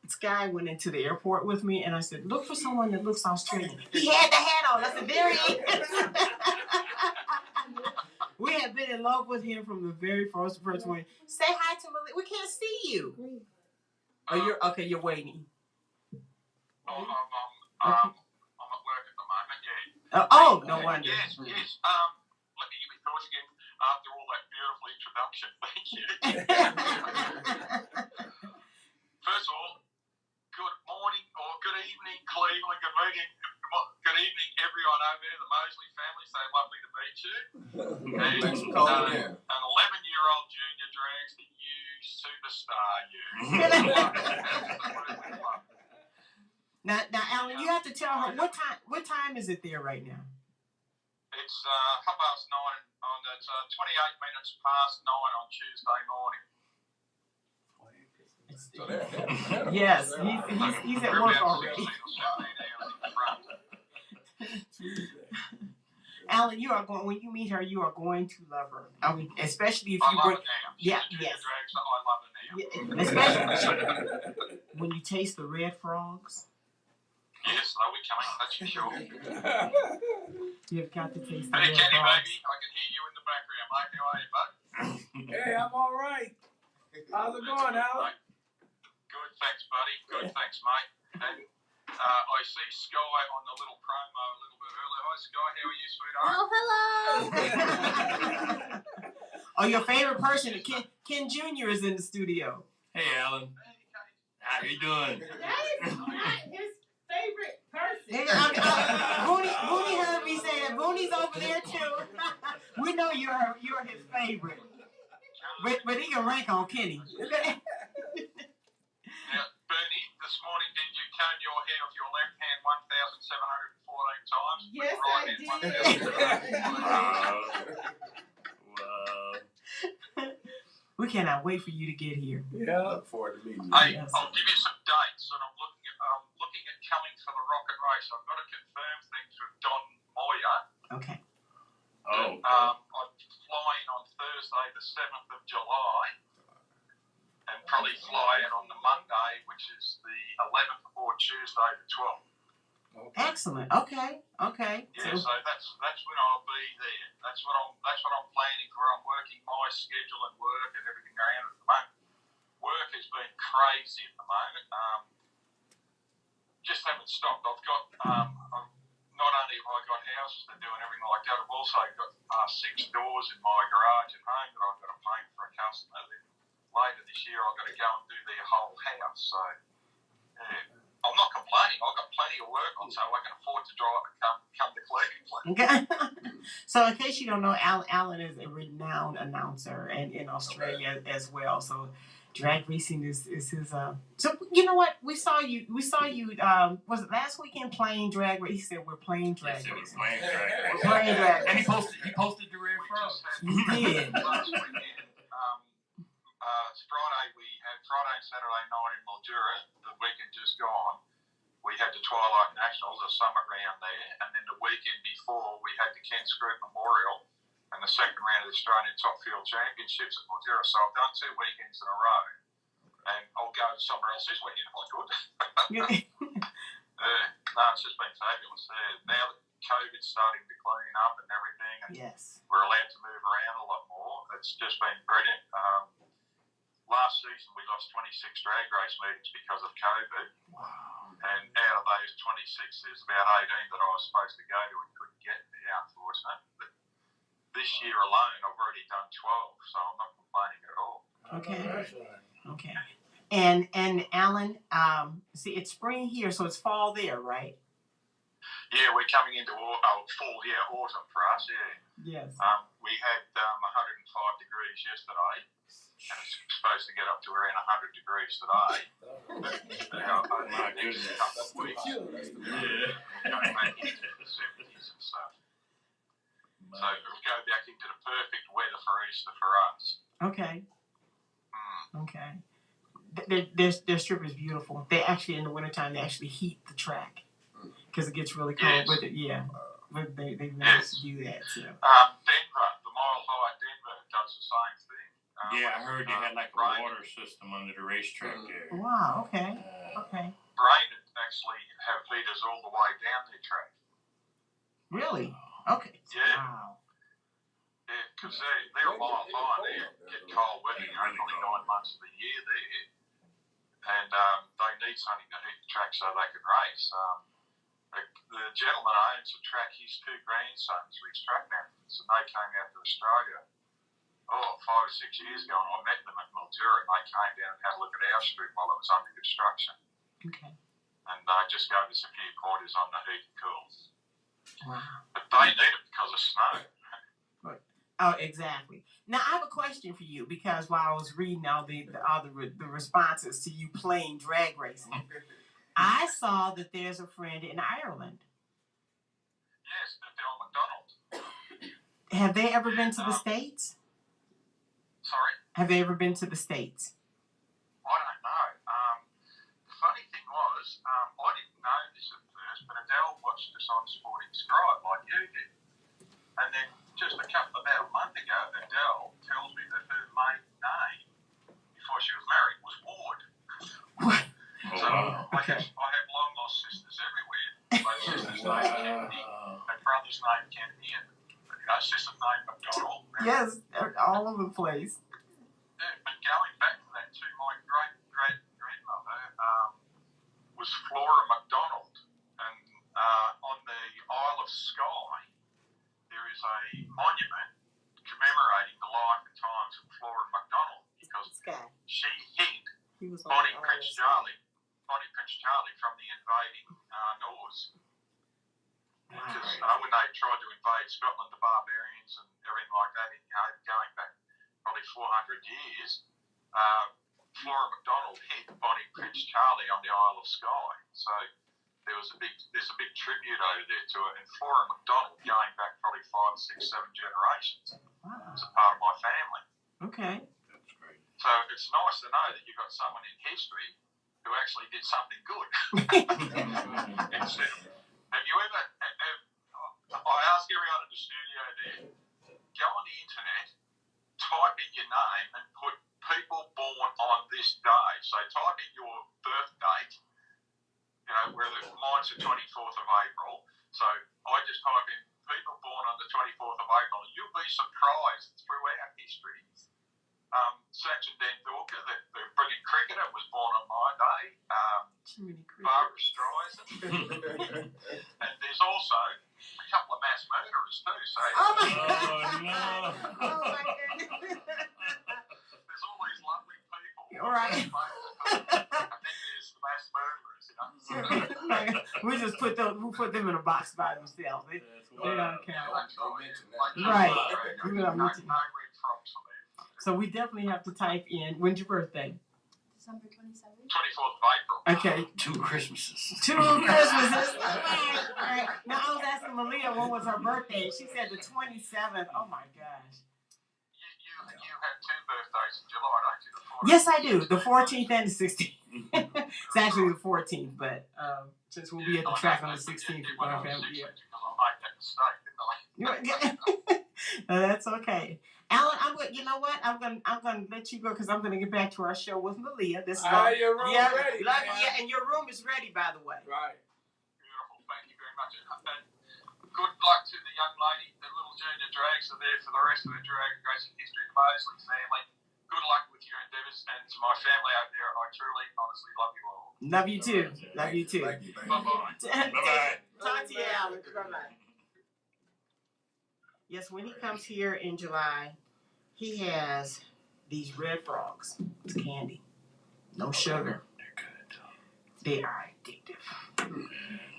this guy went into the airport with me, and I said, "Look for someone that looks Australian." He had the hat on. I said, "There he is." We have been in love with him from the very first one. Say hi to Malik. We can't see you. Oh, you're okay. You're waiting. I'm at work at the moment, yeah. No wonder. Yes. Let me give my thoughts again after all that beautiful introduction. Thank you. First of all, good morning or good evening, Cleveland. Good evening, everyone over there, the Mosley family. So lovely to meet you. And, Thanks for calling in. An 11-year-old junior dragster, you superstar, you. Absolutely love it. Now, Alan, you have to tell her what time is it there right now? It's 9:30 on. It's 28 minutes past 9 on Tuesday morning. So there. Yes, he's at work already. Alan, you are going. When you meet her, you are going to love her. I mean, especially if you bring. Yeah, yes. I love her now. Especially when you taste the red frogs. Yes, they'll be coming, that's for sure. You've got to taste the Hey, red Kenny, frogs. baby, I can hear you in the background, mate. How are you, bud? Hey, I'm all right. How's it going, Alan? Good, thanks, buddy. Good, thanks, mate. And I see Sky on the little promo a little bit earlier. Hi, Sky. How are you, sweetheart? Hello. Oh, your favorite person, Ken Jr. is in the studio. Hey, Alan. How you doing? That is not his favorite person. Booney heard me say that. Booney's over there too. We know you're his favorite, but he can rank on Kenny. Now, Bernie, this morning did you comb your hair with your left hand 1,714 times? Yes, With your I right hand Wow. We cannot wait for you to get here. Yeah. Look forward to meeting you. Hey, Yes. I'll give you some dates, and I'm looking at coming for the rocket race. I've got to confirm things with Don Moyer. Okay. Oh. I'm flying on Thursday, the 7th of July, and probably fly in on the Monday, which is the 11th, or Tuesday, the 12th. Excellent. Okay. Yeah, so that's when I'll be there. That's what I'm planning for. I'm working my schedule and work and everything crazy at the moment. Just haven't stopped. I've got, not only have I got houses that do and everything like that, I've also got 6 doors in my garage at home that I've got to paint for a customer. Then later this year, I've got to go and do their whole house. So, yeah. I'm not complaining. I've got plenty of work on, so I can afford to drive and come to Cleveland. Okay. So, in case you don't know, Alan is a renowned announcer and in Australia as well. So, drag racing is his. So, you know what? We saw you. Was it last weekend playing drag racing? He said we're playing drag racing. We're playing drag racing. We're playing drag racing. And he posted the red frogs. He did. Last weekend, Friday we had Friday and Saturday night in Mildura. The weekend just gone, we had the Twilight Nationals, a summit round there, and then the weekend before we had the Ken Scroop Memorial and the second round of the Australian Top Field Championships at Mildura. So I've done 2 weekends in a row, and I'll go somewhere else this weekend if I could. No, it's just been fabulous. Now that COVID's starting to clean up and everything, and Yes. we're allowed to move around a lot more, it's just been brilliant. Last season we lost 26 drag race meetings because of COVID. Wow. And out of those 26, there's about 18 that I was supposed to go to and couldn't get there, unfortunately. But this year alone, I've already done 12, so I'm not complaining at all. Okay. Okay. And Alan, see, it's spring here, so it's fall there, right? Yeah, we're coming into fall, autumn for us, yeah. Yes. We had 105 degrees yesterday, and it's supposed to get up to around 100 degrees today. My goodness. A couple of weeks. Going back into the 70s and stuff. So we'll go back into the perfect weather for Easter for us. Okay. Okay. Their strip is beautiful. They actually, in the wintertime, they actually heat the track because it gets really cold with it. Yeah. But they managed to do that. So. Denver, the Mile High Denver does the same thing. Yeah, I heard they had like a water system under the racetrack there. Wow, okay. Okay. Braden actually have heaters all the way down their track. Really? Okay. Yeah. Wow. Yeah, because they're a mile high. They get cold weather only 9 months of the year there. And they need something to heat the track so they can race. The gentleman owns the track, his 2 grandsons race track marathons, and they came out to Australia 5 or 6 years ago, and I met them at Mildura, and they came down and had a look at our strip while it was under construction. Okay. And just gave us a few pointers on the heat and cool. Wow. But they need it because of snow. Right. Oh, exactly. Now I have a question for you because while I was reading all the responses to you playing drag racing, I saw that there's a friend in Ireland. Yes, Adele McDonald. Have they ever been to the States? Sorry? Have they ever been to the States? I don't know. The funny thing was, I didn't know this at first, but Adele watched us on Sporting Scribe like you did. And then just about a month ago, Adele tells me that her maiden name, before she was married, was Ward. What? So I have long lost sisters everywhere. My sister's name Kennedy, my brother's name Kennedy, and sister's name McDonald. Yes, they're all over the place. Yeah, but going back to that too, my great-great-grandmother was Flora McDonald, and on the Isle of Skye, there is a monument commemorating the life and times of Flora McDonald because she hid Bonnie Prince Charlie from the invading Norse. Because when they tried to invade Scotland, the barbarians and everything like that, going back probably 400 years, Flora McDonald hid Bonnie Prince Charlie on the Isle of Skye. So there's a big tribute over there to her. And Flora McDonald, going back probably 5, 6, 7 generations, is a part of my family. Okay. That's great. So it's nice to know that you've got someone in history who actually did something good. Have you ever, I ask everyone in the studio there, go on the internet, type in your name and put people born on this day. So type in your birth date, whether mine's the 24th of April. So I just type in people born on the 24th of April, and you'll be surprised throughout history. Sachin Tendulkar, the brilliant cricketer, was born on And there's also a couple of mass murderers too. So Oh my no. Oh my goodness. there's all these lovely people. Right. And then there's the mass murderers, Like, we just put them in a box by themselves. They don't count. Don't mention that. Right. No We don't mention that. red frogs for them. So we definitely have to type in. When's your birthday? December 27th. 24th of April. Okay. 2 Christmases. 2 Christmases. Right. Now I was asking Maleah when was her birthday. She said the 27th. Oh my gosh. You have 2 birthdays in July, don't you? Yes, I do. The 14th and the 16th. It's actually the 14th, but since we'll be at the track on the 16th, we're going to have because I made that mistake, didn't I? No, that's okay. Alan, you know what? I'm gonna let you go because I'm gonna get back to our show with Maleah. This is your room ready. Yeah, and your room is ready, by the way. Right. Beautiful. Thank you very much. And good luck to the young lady, the little junior drags are there for the rest of the drag racing history of the Mosley family. Good luck with your endeavours, and to my family out there, I truly, honestly love you all. Love you too. Love you too. Thank you. Bye-bye. Bye-bye. Talk to you, Alan. Bye-bye. Yes, when he comes here in July, he has these red frogs. It's candy. No sugar. They are addictive.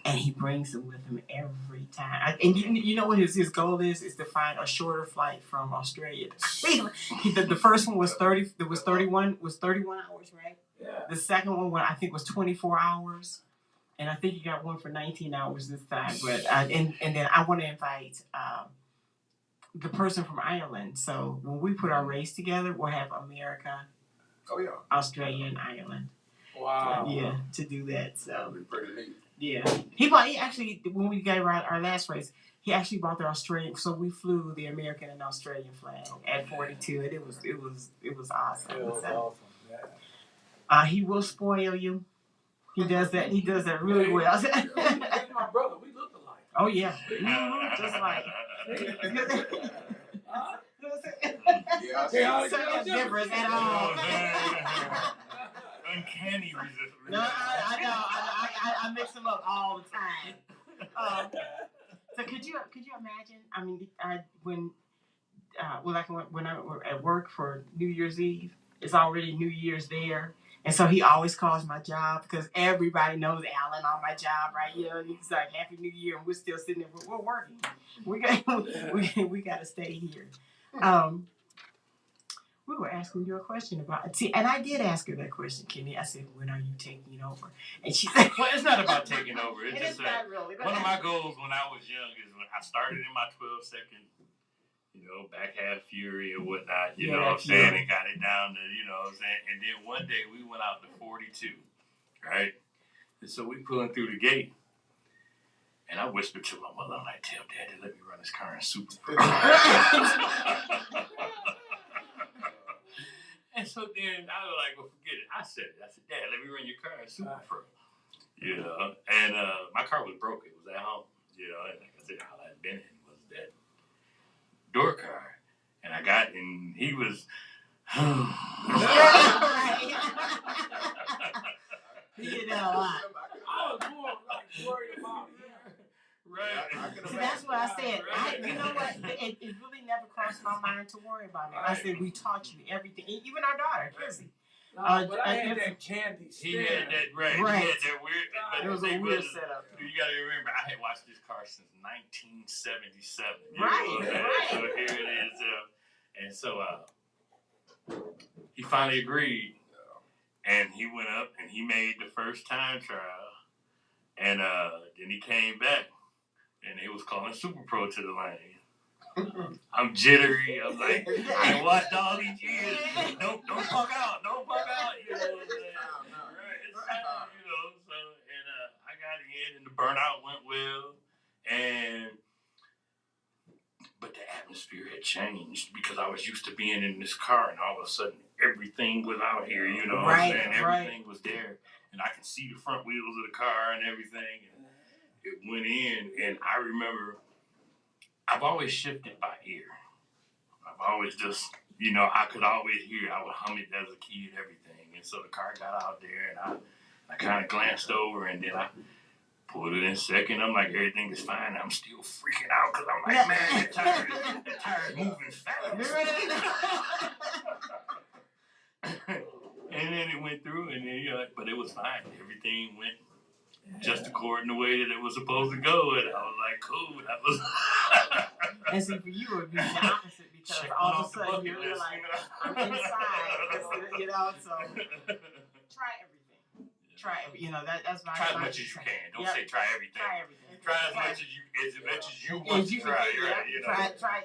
And he brings them with him every time. And you know what his goal is? Is to find a shorter flight from Australia. The first one was 31 hours, right? Yeah. The second one I think was 24 hours. And I think he got one for 19 hours this time. But and then I want to invite the person from Ireland. So when we put our race together, we'll have America, Oh yeah. Australia, and Ireland. Wow. Yeah, to do that. So That'd be pretty neat. yeah, he actually when we gave our last race, he actually bought the Australian. So we flew the American and Australian flag at 42, and it was awesome. It was So, awesome. Yeah. he will spoil you. He does that. He does that really well. He's my brother. We look alike. Oh yeah, just like. Huh? Yeah, Yeah, So no difference at all. Uncanny resistance. No, I know. I mix them up all the time. So could you imagine? I mean, when I were at work for New Year's Eve, it's already New Year's there, and so he always calls my job because everybody knows Alan on my job, right? You know, and he's like Happy New Year, and we're still sitting there. We're working. We got to stay here. We were asking you a question about and I did ask her that question, Kenny. I said, "When are you taking over?" And she said, Well, it's not about taking over. It's just not really. one of my goals when I was young is when I started in my 12-second, back half fury and whatnot, you know what I'm saying, and got it down to, you know what I'm saying. And then one day we went out to 42, right? And so we pulling through the gate. And I whispered to my mother, I'm like, tell Dad to let me run this car in Super Pro. And so then I was like, well, forget it. I said, Dad, let me run your car in Super Pro. And my car was broken. It was at home. And like I said, all I'd been in was that door car. And I got in, he was, He did that a lot. I was more worried about him. right. See, that's what I said. You know what? It really never crossed my mind to worry about it. I said, we taught you everything. Even our daughter, Kizzy. But I had that candy stick. He had that, right. He had that weird, It was a weird setup. You got to remember, I had watched this car since 1977. Right. So here it is. And so he finally agreed. And he went up and he made the first time trial. And then he came back. And they was calling Super Pro to the lane. I'm jittery. I'm like, I watched all these years. Don't fuck out. Don't fuck out. You know what I'm saying? Right. It's time, So, and I got in and the burnout went well. But the atmosphere had changed because I was used to being in this car and all of a sudden everything was out here, you know what I'm saying? Everything was there. And I could see the front wheels of the car and everything. And it went in, and I remember I've always shifted by ear. I've always just, I could always hear. I would hum it as a kid, everything. And so the car got out there, and I kind of glanced over, and then Pulled it in second. I'm like, everything is fine. I'm still freaking out because I'm like, man, that tire's moving fast. And then it went through, and then but it was fine. Everything went just according to the way that it was supposed to go, and I was like, cool. That was. And see, for you, it would be the opposite because all of a sudden you're like, I'm inside, so try everything. Try everything. That's my try as much as you can. Don't say try everything. Try everything. Try as much as you want to try. Try.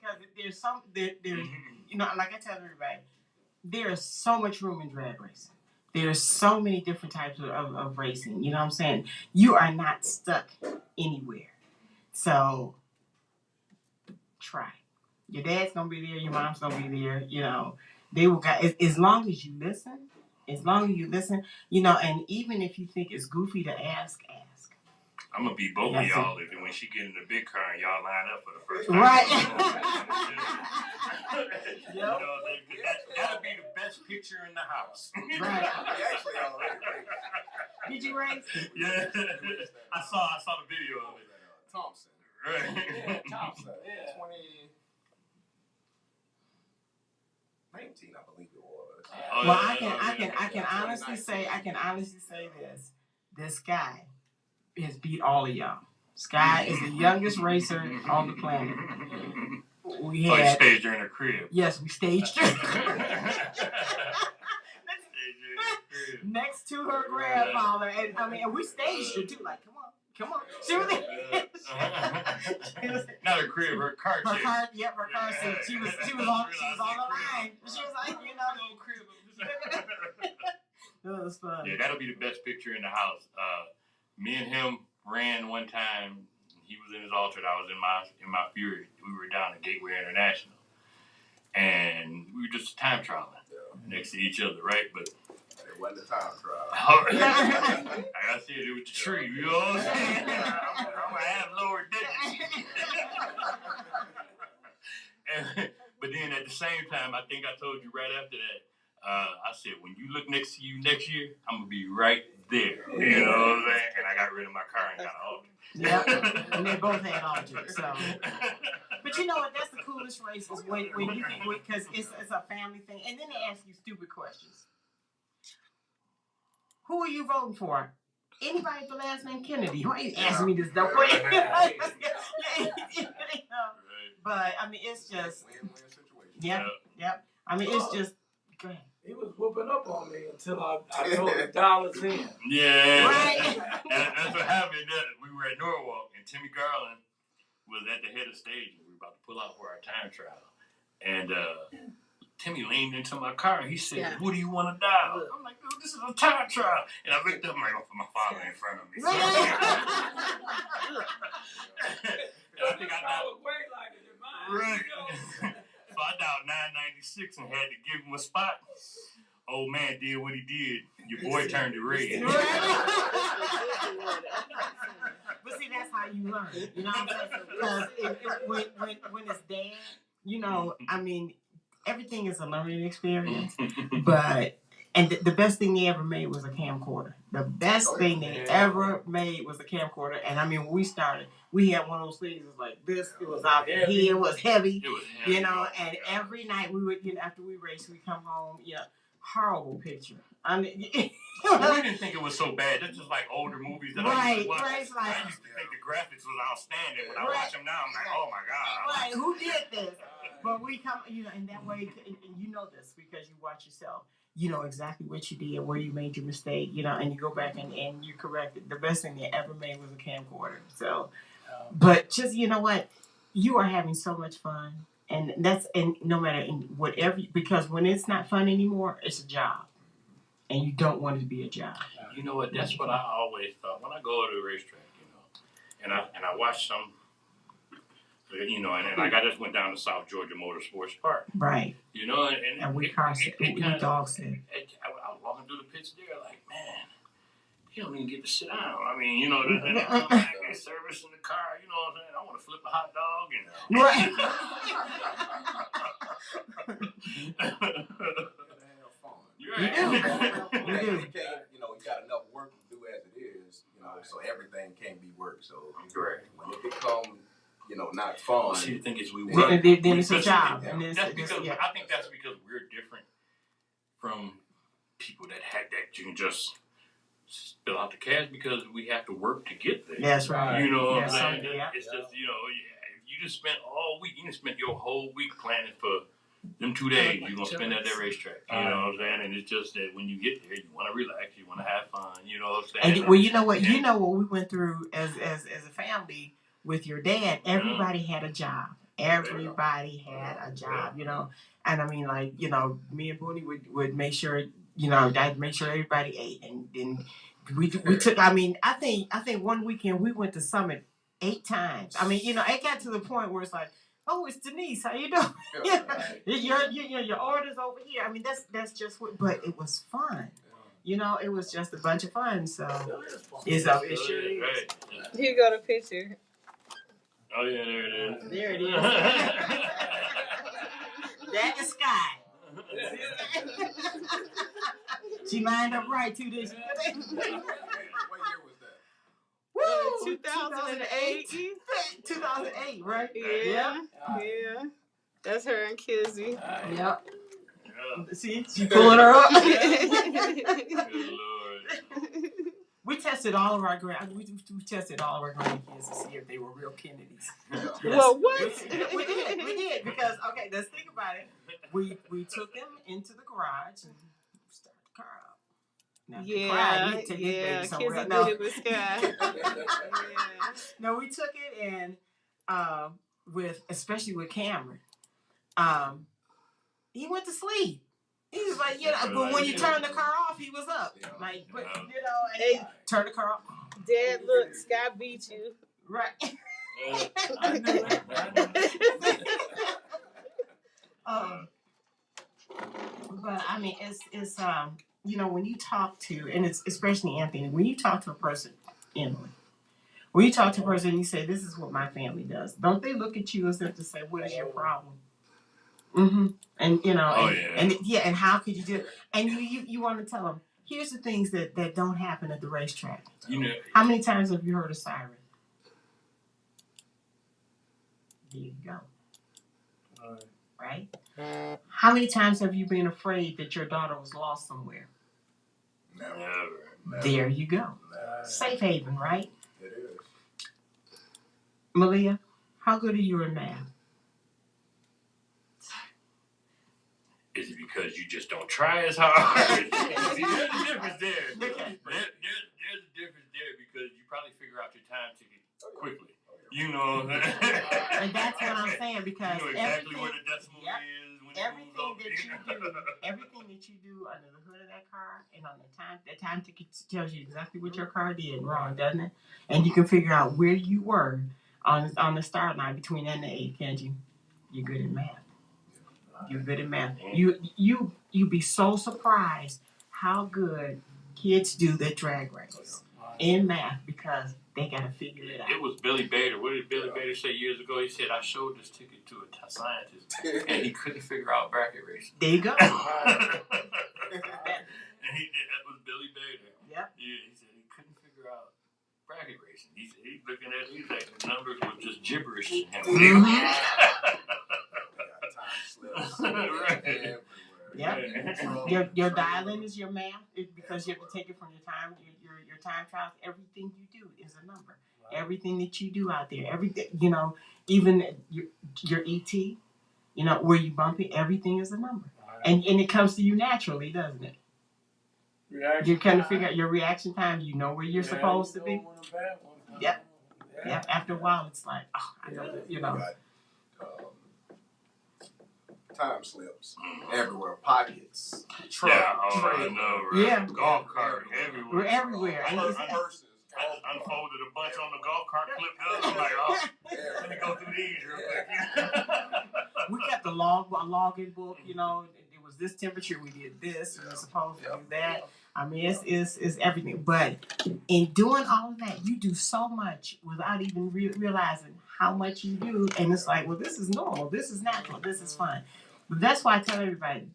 Because there's some like I tell everybody, there is so much room in drag racing. There's so many different types of racing. You know what I'm saying? You are not stuck anywhere. So try. Your dad's gonna be there. Your mom's gonna be there. They will as long as you listen. As long as you listen, and even if you think it's goofy to ask. I'm gonna be both of y'all if when she get in the big car and y'all line up for the first time. Right. That'll be the best picture in the house. Right. Actually, already. Did you race? Yeah. I saw the video of it. Thompson. Right. Yeah, Thompson. Yeah. 2019, I believe it was. Well, I can honestly say this. This guy has beat all of y'all. Sky is the youngest racer on the planet. We you staged her in her crib. Yes, we staged her. Next to her grandfather, and we staged her too. Like, come on. She was not her crib, her car. Her car seat. She was on the line. She was like, It was fun. Yeah, that'll be the best picture in the house. Me and him ran one time. He was in his Altered. I was in my Fury. We were down at Gateway International, and we were just time trialing next to each other, right? But it wasn't a time trial. Like I said, it was the tree. You know what I'm saying? I'm gonna have lower digits. But then at the same time, I think I told you right after that. I said, when you look next to you next year, I'm going to be right there. You know what I'm saying? And I got rid of my car and got an Altered. Yeah, and they both had Altered. So. But you know what? That's the coolest race is when you can, because it's a family thing. And then they ask you stupid questions. Who are you voting for? Anybody with the last name Kennedy? Why are you asking me this dumb question? But, it's just. Win-win situation. Yep. It's just. Go ahead. He was whooping up on me until I told him dollars in. Yeah. Right. That's what happened. We were at Norwalk, and Timmy Garland was at the head of the stage, and we were about to pull out for our time trial. And Timmy leaned into my car, and he said, "What do you want to dial?" I'm like, "Dude, this is a time trial." And I looked up, right off of my father in front of me. So, and I think I dialed. Right. So I dialed 996 and had to give him a spot. Old man did what he did. Your boy turned it red. But see, that's how you learn. You know what I'm saying? Because when it's dad, everything is a learning experience. But the best thing they ever made was a camcorder. The best thing they ever made was a camcorder. And when we started, we had one of those things. It was like this. It was out here. It was heavy. And every night we would, after we raced, we come home. Horrible picture. We didn't think it was so bad. That's just like older movies that I used to watch. I used to think the graphics was outstanding. When I watch them now, I'm like, oh my God. Right, who did this? But we come, in that way, and you know this because you watch yourself. You know exactly what you did, where you made your mistake, and you go back and you correct it. The best thing they ever made was a camcorder. So, but just, you know what? You are having so much fun. And no matter whatever, because when it's not fun anymore, it's a job. And you don't want it to be a job. You know what? That's what I always thought. When I go to the racetrack, and I watch some, and like I just went down to South Georgia Motorsports Park. Right. And we dog sit. I was walking through the pits there like, man, you don't even get to sit down. They service in the car, you know what I'm saying? I want to flip a hot dog, Right. You do. You got enough work to do as it not fun. See, the thing is, we work. Then it's a job. I think that's because we're different from people that you can just fill out the cash because we have to work to get there. That's right. You know what I'm saying? It's just, if you just spent all week, you just spent your whole week planning for them 2 days, you're going to spend at that racetrack. You know what I'm saying? And it's just that when you get there, you want to relax, you want to have fun. You know what I'm saying? And, well, you know what? You know what we went through as a family with your dad. Everybody had a job. Everybody had a job, And I mean, like, me and Booney would make sure, I'd make sure everybody ate. And then we took, I think one weekend we went to Summit 8 times. I mean, it got to the point where it's like, oh, it's Denise. How you doing? your order's over here. I mean, that's just what. But it was fun. It was just a bunch of fun. So it sure is. Right. Here go the picture. Oh yeah, there it is. There it is. That is Sky. She lined up right too, didn't she? What year was that? Woo! 2008. 2008, right? Yeah. That's her and Kizzy. Yep. Yeah. See, she pulling her up. Good Lord. We tested all of our we tested all of our grandkids to see if they were real Kennedys. Yes. Well, what? We did because let's think about it. We took them into the garage and started the car up. Now, Kizzy did it with Sky. No, we took it and especially with Cameron, he went to sleep. He was like, but when you turn the car off, he was up. Like, but, and turn the car off. Dad, look, Sky beat you. Right. I knew it. But I mean, it's when you talk to, and it's especially Anthony, when you talk to a person, Emily, when you talk to a person and you say, this is what my family does, don't they look at you as if to say, what is your problem? Mm-hmm. And and how could you do it? And you want to tell them, here's the things that don't happen at the racetrack. How many times have you heard a siren? There you go. Right? How many times have you been afraid that your daughter was lost somewhere? Never. There you go. Never. Safe haven, right? It is. Maleah, how good are you in math? Is it because you just don't try as hard? See, there's a difference there. There's a difference there because you probably figure out your time ticket quickly. You know what I'm saying? And that's what I'm saying because you know exactly where the decimal is. When everything that you do under the hood of that car and on the time ticket tells you exactly what your car did wrong, doesn't it? And you can figure out where you were on the start line between N and 8, can't you? You're good at math. You're good at math. You be so surprised how good kids do their drag races in math because they gotta figure it out. It was Billy Bader. What did Billy Bader say years ago? He said, I showed this ticket to a scientist and he couldn't figure out bracket racing. There you go. And he did. That was Billy Bader. Yep. Yeah, he said he couldn't figure out bracket racing. He's looking at these like the numbers were just gibberish to him. Right. Yep. Your dialing is your math because you have to take it from your time trials. Everything you do is a number. Wow. Everything that you do out there, everything even your ET, where you bump it, everything is a number. Wow. And it comes to you naturally, doesn't it? You kind of figure out your reaction time. You know where you're supposed to be. Yep. Yep. After a while, it's like, I know that. Time slips everywhere, pockets, truck, I know, right? Yeah, golf cart everywhere. We're everywhere. I unfolded a bunch on the golf cart, clipped up. I'm like, let me go through these real quick. We got the login book. It was this temperature. We did this. We were supposed to do that. I mean, it's everything. But in doing all of that, you do so much without even realizing how much you do. And it's like, well, this is normal. This is natural. This is fun. But that's why I tell everybody,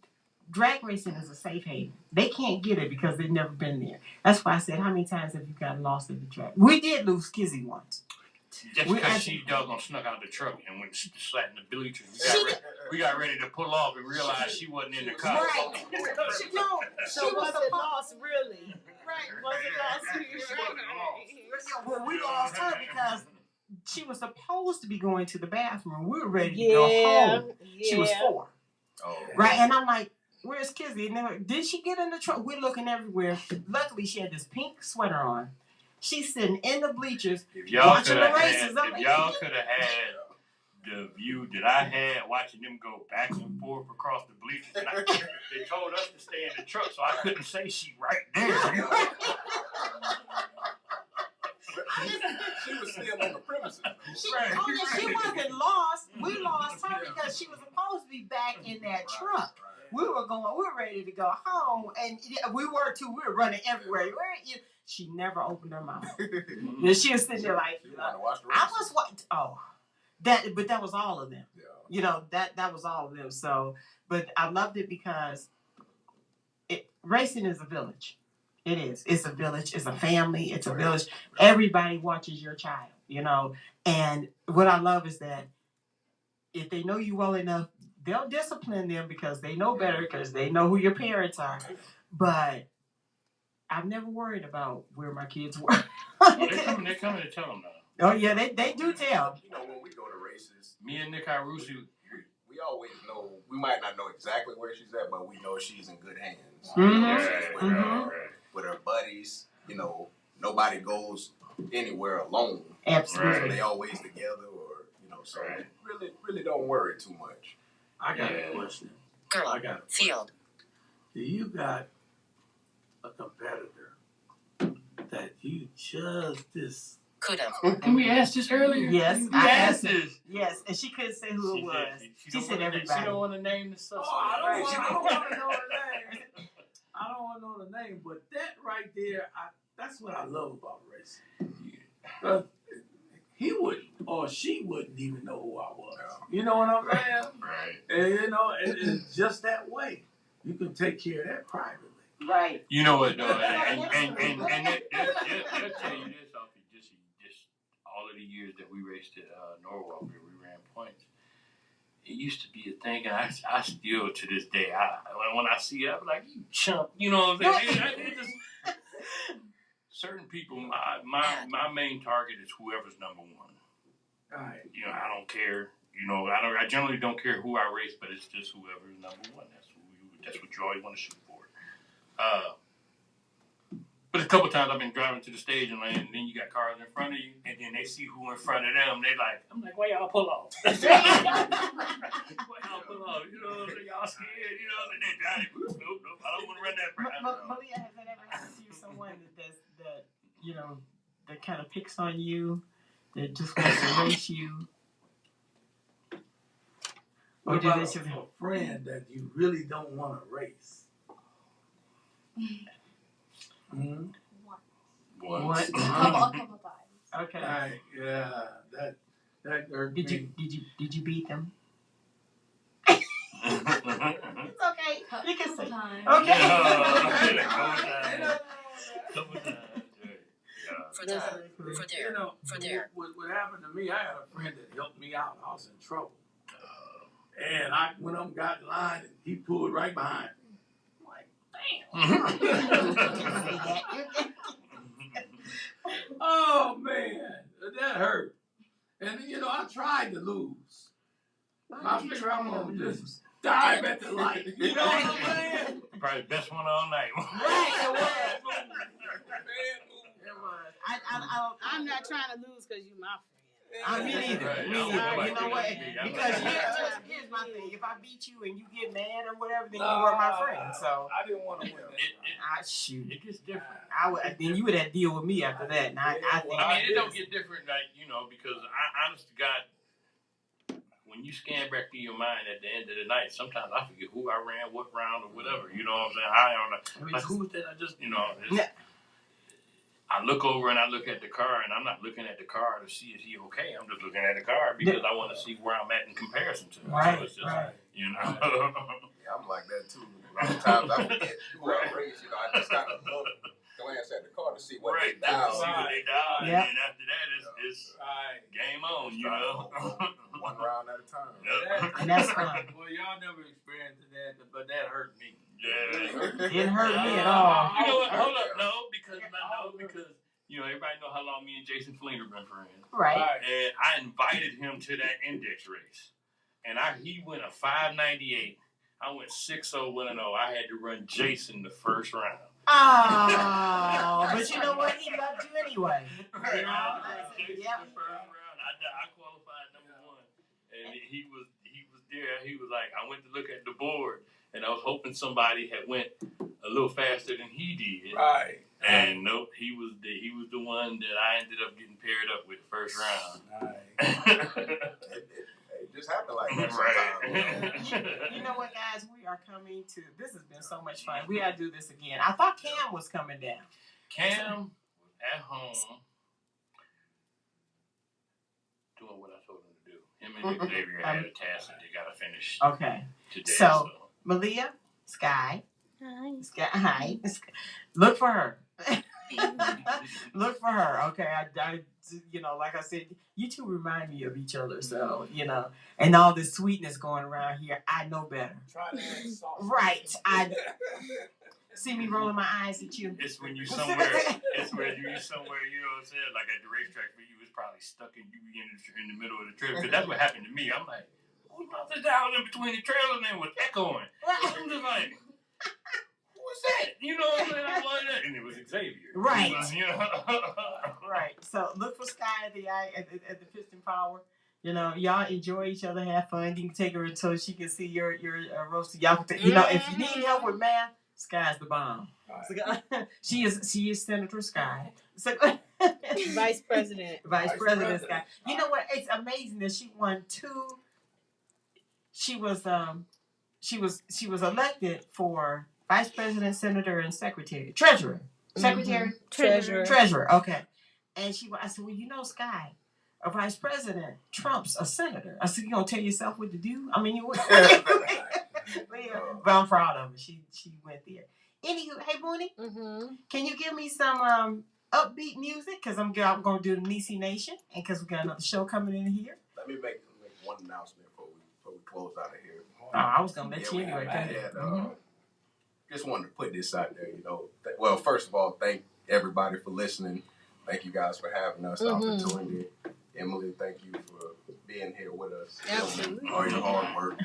drag racing is a safe haven. They can't get it because they've never been there. That's why I said, how many times have you gotten lost at the track? We did lose Kizzy once. Just because she doggone snuck out the truck and went slat in the bleachers. We got ready to pull off and realized she wasn't in the car. Right. She wasn't lost, really. Right. Wasn't lost. Well, we lost her because she was supposed to be going to the bathroom. We were ready to go home. She was 4. Oh. Right, and I'm like, where's Kizzy? Did she get in the truck? We're looking everywhere. Luckily, she had this pink sweater on. She's sitting in the bleachers watching the races. If y'all could have had the view that I had watching them go back and forth across the bleachers, and they told us to stay in the truck, so I couldn't say she right there. She was still on the premises. She wasn't lost. We lost her because she was supposed to be back in that truck. We were ready to go home, and we were too. We were running everywhere. She never opened her mouth. She was sitting there like, I was what? Oh, but that was all of them. Yeah. You know, that was all of them. So, but I loved it because racing is a village. It is. It's a village. It's a family. It's a village. Everybody watches your child, you know. And what I love is that if they know you well enough, they'll discipline them because they know better, because they know who your parents are. But I've never worried about where my kids were. They're coming to tell them now. Oh, yeah, they do tell. You know, when we go to races, me and Nick Irusi, we always know, we might not know exactly where she's at, but we know she's in good hands. Mm-hmm. With her buddies, you know, nobody goes anywhere alone. Absolutely. So they always together, or, you know, so really don't worry too much. I got a question. Field. You got a competitor that you just Could have. Can we ask this earlier? Yes, I asked this. Yes, and she couldn't say who it was. She said everybody. She don't want to name the suspect. I don't want to know her name. I don't want to know the name, but that right there, that's what I love about racing. He wouldn't, or she wouldn't even know who I was. You know what I'm saying? Right. And you know, it's just that way. You can take care of that privately. Right. You know what, though, and they'll tell you this off of just all of the years that we raced at Norwalk, where we ran points. It used to be a thing, and I still to this day, when I see it, I'm like, you chump, you know what I'm saying? Certain people, my main target is whoever's number one. All right. You know, I don't care. You know, I generally don't care who I race, but it's just whoever's number one. That's what you always want to shoot for. But a couple times I've been driving to the stage and then you got cars in front of you, and then they see who in front of them. I'm like, why y'all pull off? Why y'all pull off? You know, y'all scared. You know, and they drive. Nope. I don't want to run that. Maleah, has that ever happened to you? Someone that you know, that kind of picks on you, that just wants to race you. What about a friend that you really don't want to race? Mm-hmm. Once. A couple times. Okay. All right. Yeah. That hurt me. Did you beat them? It's okay. You can say. Times. Okay. What happened to me, I had a friend that helped me out. I was in trouble. And I went up and got in line, and he pulled right behind me. I'm like, damn. Oh, man. That hurt. And, you know, I tried to lose. I figured I'm going to just dive at the light. You know what I'm saying? Probably the best one all night. Right, it was. I'm not trying to lose because you're my friend. Me neither. Right. Me neither. You know what? Because here's my thing. If I beat you and you get mad or whatever, then you were my friend. So I didn't want to win that. Shoot. It gets different. Then you would have to deal with me after that. And I think. I mean, it don't get different, like, you know, because honest to God, when you scan back through your mind at the end of the night, sometimes I forget who I ran, what round, or whatever. You know what I'm saying? I don't know. Like, who was that? I just, you know. I look over and I look at the car, and I'm not looking at the car to see is he okay. I'm just looking at the car because I want to see where I'm at in comparison to him. Right, So it's just, you know. Yeah, I'm like that too. A lot of times I forget who I raised. You know, I just kind of glance at the car to see what they dialed. See what they dialed, and then after that, it's game on, you know. One round at a time. Yep. And that's fun. Well, y'all never experienced that, but that hurt me. Yeah. It didn't hurt me at all. You know what? Hold up. No, because you know, everybody know how long me and Jason Flinger been friends. Right. And I invited him to that index race. And he went a 598. I went 6-0, 1-0. I had to run Jason the first round. Oh, but you know what? He loved you anyway. Right. You know? Jason the first round. I qualified number 1. And he was there. He was like, I went to look at the board, and I was hoping somebody had went a little faster than he did. Right. And nope, he was the one that I ended up getting paired up with the first round. Right. It just happened like that sometimes. Right. You know what, guys? We are coming to. This has been so much fun. We got to do this again. I thought Cam was coming down. Cam at home doing what I told him to do. Him and Xavier had a task that they got to finish Okay. today. So, Maleah, Sky. Hi. Sky. Hi. Look for her. Look for her. Okay. I, you know, like I said, you two remind me of each other. So, you know, and all this sweetness going around here, I know better. Try to add sauce. Right. I see me rolling my eyes at you. It's when you somewhere. It's where you somewhere. You know what I'm saying? Like at the racetrack, where you was probably stuck in the middle of the trip. Because that's what happened to me. I'm like, who brought this down in between the trailers and was echoing? I'm just like, what's that? You know what I'm saying? I'm like that, and it was Xavier. Right. You know? Right. So look for Sky at the Piston Power. You know, y'all enjoy each other, have fun. You can take her until she can see your roaster. Y'all can you know, if you need help with math, Sky's the bomb. Right. So, she is Senator Sky. So, Vice President. Vice President Sky. You know what? It's amazing that she won 2. She was elected for Vice President, Senator, and Secretary, Treasurer, Secretary, Treasurer. Okay, and I said, well, you know, Sky, a Vice President trumps a senator. I said, you gonna tell yourself what to do? I mean, you would. But I'm proud of her. She went there. Anywho, hey Booney, can you give me some upbeat music? Cause I'm gonna do the Nisi Nation, and cause we got another show coming in here. Let me make one announcement before we close out of here. I was gonna let you anyway. Just wanted to put this out there, you know. Well, first of all, thank everybody for listening. Thank you guys for having us, the opportunity. Emily, thank you for being here with us. Absolutely. All your hard work.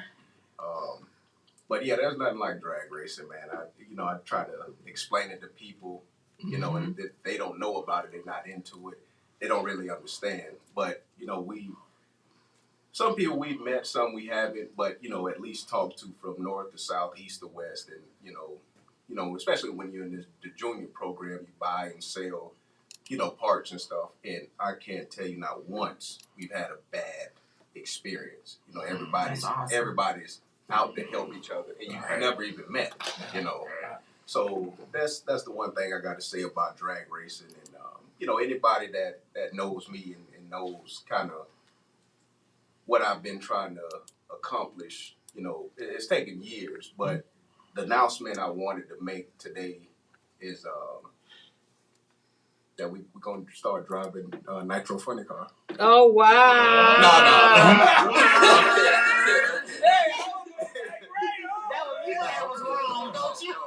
But yeah, there's nothing like drag racing, man. I try to explain it to people, you know, and if they don't know about it, they're not into it, they don't really understand. But, you know, some people we've met, some we haven't, but, you know, at least talk to from north to south, east to west. And, you know, especially when you're in the junior program, you buy and sell, you know, parts and stuff. And I can't tell you not once we've had a bad experience. You know, everybody's out to help each other. And you've never even met, you know. So that's the one thing I got to say about drag racing. And, you know, anybody that knows me and knows kind of what I've been trying to accomplish, you know, it's taken years, but the announcement I wanted to make today is that we're going to start driving Nitro Funny Car. Oh, wow. No. That was wrong, don't you? No.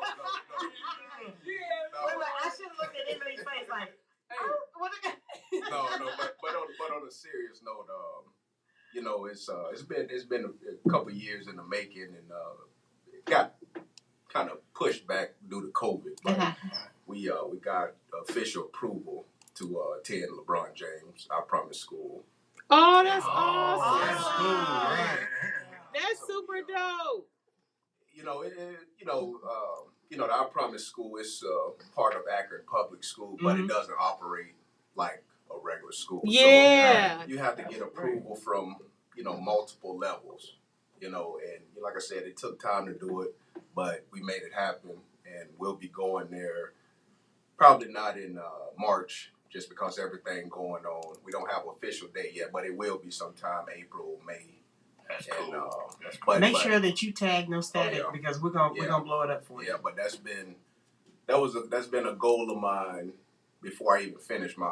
I should have looked at Emily's face like, what but on a serious note, you know, it's been a couple of years in the making, and it got kind of pushed back due to COVID. But we got official approval to attend LeBron James I Promise School. Oh, that's awesome. That's cool, right? That's super dope. You know, the I Promise School is part of Akron Public School, but it doesn't operate like a regular school. Yeah. So you have to get approval from, you know, multiple levels, you know, and like I said, it took time to do it, but we made it happen, and we'll be going there probably not in March, just because everything going on. We don't have an official date yet, but it will be sometime April, May. That's cool. But make sure that you tag No Static because we're gonna blow it up for you. Yeah, but that's been a goal of mine, before I even finished my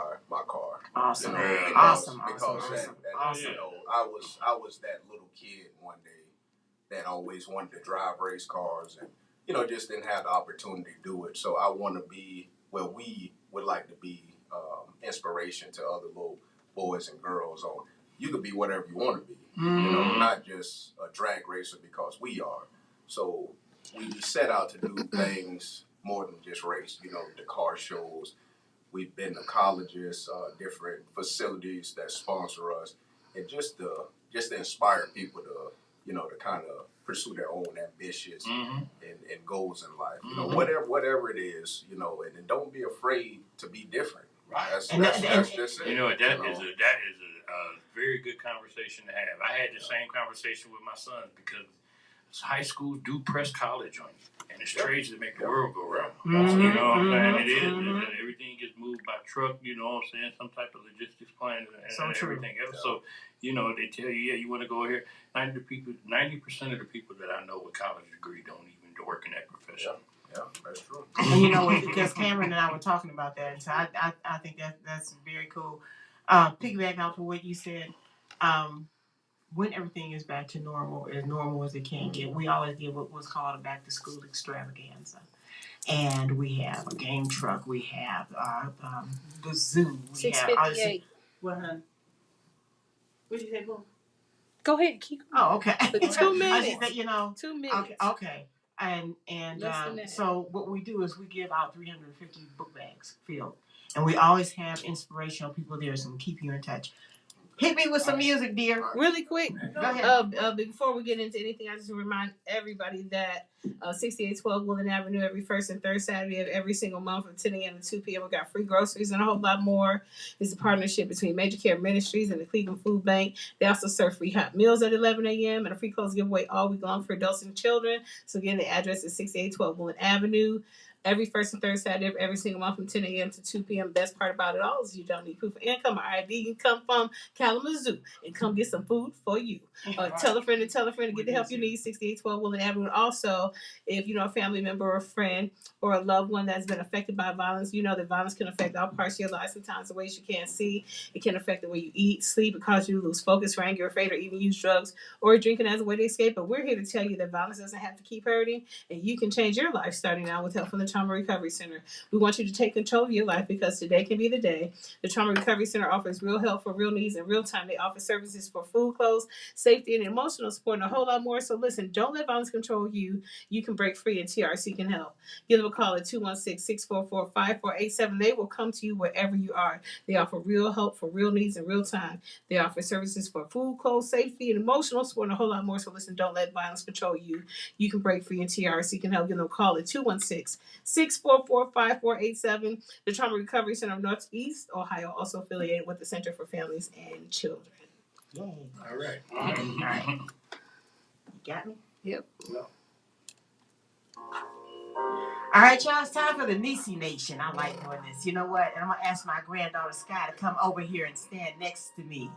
car. Awesome. You know, Awesome. You know, I was that little kid one day that always wanted to drive race cars and, you know, just didn't have the opportunity to do it. So I want to be where we would like to be inspiration to other little boys and girls on. You could be whatever you want to be, you know, not just a drag racer because we are. So we set out to do things more than just race, you know, the car shows. We've been to colleges, different facilities that sponsor us, and just to inspire people to, you know, to kind of pursue their own ambitions and goals in life. You know, whatever it is, you know, and don't be afraid to be different. Right. That's just it. You know, that is a very good conversation to have. I had the same conversation with my son because high schools do press college on you, and it's trades that make the world go round. You know what I'm saying? It is. And everything gets moved by truck. You know what I'm saying? Some type of logistics plan and everything else. So, you know, they tell you, yeah, you want to go here. 90% of the people that I know with college degree don't even work in that profession. Yeah, that's true. And you know, because Cameron and I were talking about that, and so I think that's very cool. Piggyback off of what you said, when everything is back to normal as it can get, we always give what's called a back to school extravaganza. And we have a game truck, we have the zoo, we 658. What, honey? What did you say, Boom? Go ahead, keep going. Oh, okay. 2 minutes. I just, you know, 2 minutes. Okay. And so what we do is we give out 350 book bags filled, and we always have inspirational people there, so we keep you in touch. Hit me with some music, dear. Really quick. Go ahead. Before we get into anything, I just remind everybody that 6812 Woodland Avenue every first and third Saturday of every single month from 10 a.m. to 2 p.m. We got free groceries and a whole lot more. It's a partnership between Major Care Ministries and the Cleveland Food Bank. They also serve free hot meals at 11 a.m. and a free clothes giveaway all week long for adults and children. So again, the address is 6812 Woodland Avenue. Every first and third Saturday of every single month from 10 a.m. to 2 p.m. Best part about it all is you don't need proof of income or ID. You can come from Kalamazoo and come get some food for you. Tell a friend to get the help you need. 6812 Woodland Avenue. Also, if you know a family member or a friend or a loved one that's been affected by violence, you know that violence can affect all parts of your life. Sometimes the ways you can't see. It can affect the way you eat, sleep. It causes you to lose focus, or anger, afraid, or even use drugs or drinking as a way to escape. But we're here to tell you that violence doesn't have to keep hurting, and you can change your life starting now with help from the Trauma Recovery Center. We want you to take control of your life because today can be the day. The Trauma Recovery Center offers real help for real needs in real time. They offer services for food, clothes, safety, and emotional support, and a whole lot more. So listen, don't let violence control you. You can break free, and TRC can help. Give them a call at 216-644-5487. They will come to you wherever you are. They offer real help for real needs in real time. They offer services for food, clothes, safety, and emotional support, and a whole lot more. So listen, don't let violence control you. You can break free, and TRC can help. Give them a call at 216-644-5487. The Trauma Recovery Center of Northeast Ohio, also affiliated with the Center for Families and Children. Yay. All right. All right. You got me? Yep. No. All right, y'all, it's time for the Nisi Nation. I like doing this. You know what? And I'm going to ask my granddaughter, Sky, to come over here and stand next to me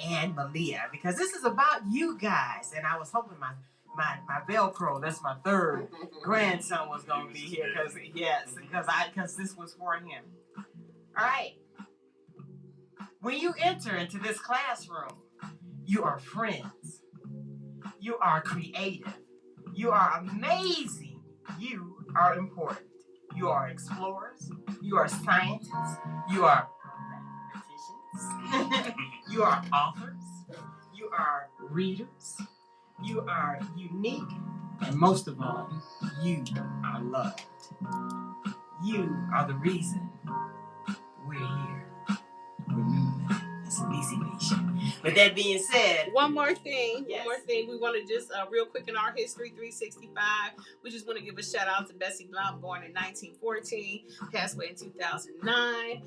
and Maleah, because this is about you guys. And I was hoping my Velcro, that's my third grandson, was going to be here because this was for him. All right. When you enter into this classroom, you are friends. You are creative. You are amazing. You are important. You are explorers. You are scientists. You are mathematicians. You are authors. You are readers. You are unique. And most of all, you are loved. You are the reason we're here. Remember that. That's an easy nation. With that being said, One more thing. Yes. We want to just real quick in our history, 365. We just want to give a shout out to Bessie Blount, born in 1914, passed away in 2009.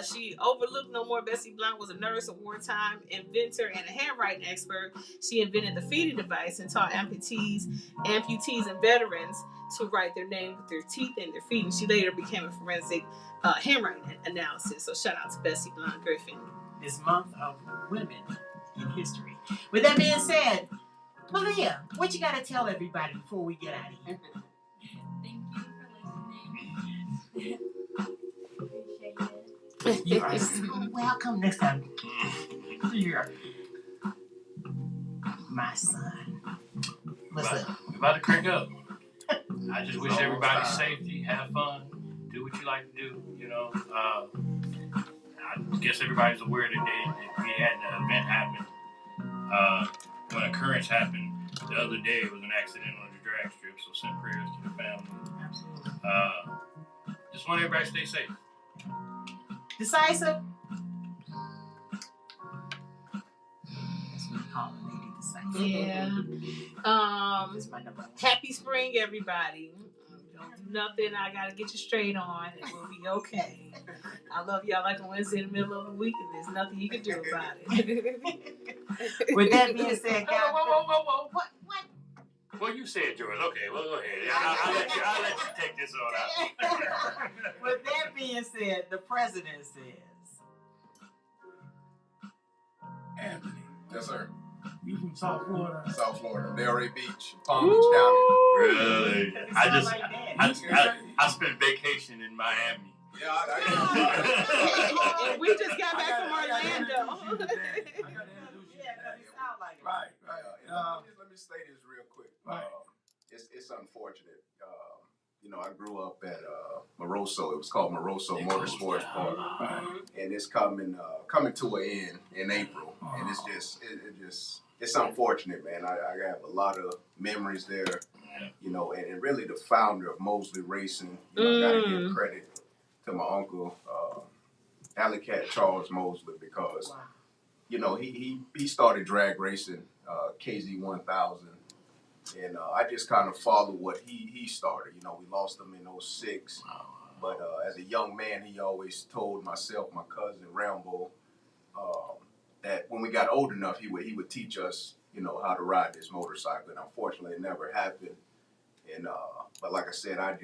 She overlooked no more. Bessie Blount was a nurse, a wartime inventor, and a handwriting expert. She invented the feeding device and taught amputees, and veterans to write their name with their teeth and their feet. And she later became a forensic handwriting analysis. So shout out to Bessie Blount Griffin. this month of women in history. With that being said, Maleah, what you got to tell everybody before we get out of here? Thank you for listening. Appreciate You are so welcome next time. You're my son. What's up? We're about to crank up. I just wish everybody safety, have fun, do what you like to do. You know, I guess everybody's aware that we had an event happen. When an occurrence happened the other day, it was an accident on the drag strip. So send prayers to the family. Absolutely. Just want everybody to stay safe. Decisive. That's what we call a lady decisive. Yeah. Happy spring, everybody. Don't do nothing. I gotta get you straight on. It will be okay. I love y'all like a Wednesday in the middle of the week, and there's nothing you can do about it. With that being said, guys. Whoa. What? Well, you said yours. Okay, well, go ahead. I'll let you take this on out. With that being said, the president says, Anthony. Yes, sir. You from South Florida? South Florida, Delray Beach, Palm Beach County. Really? I spent vacation in Miami. Yeah, And we just got back from Orlando. Right. Let me say this real quick. Right. It's unfortunate. I grew up at Moroso. It was called Moroso Motorsports Park, and it's coming to an end in April. And it's just it's unfortunate, man. I have a lot of memories there, and really the founder of Mosley Racing. I got to give credit to my uncle, Alley Cat Charles Mosley, because he started drag racing, KZ 1000. And I just kind of followed what he started. We lost him in 06. But as a young man, he always told myself, my cousin Rambo, that when we got old enough, he would teach us, how to ride this motorcycle. And unfortunately, it never happened. And but like I said, I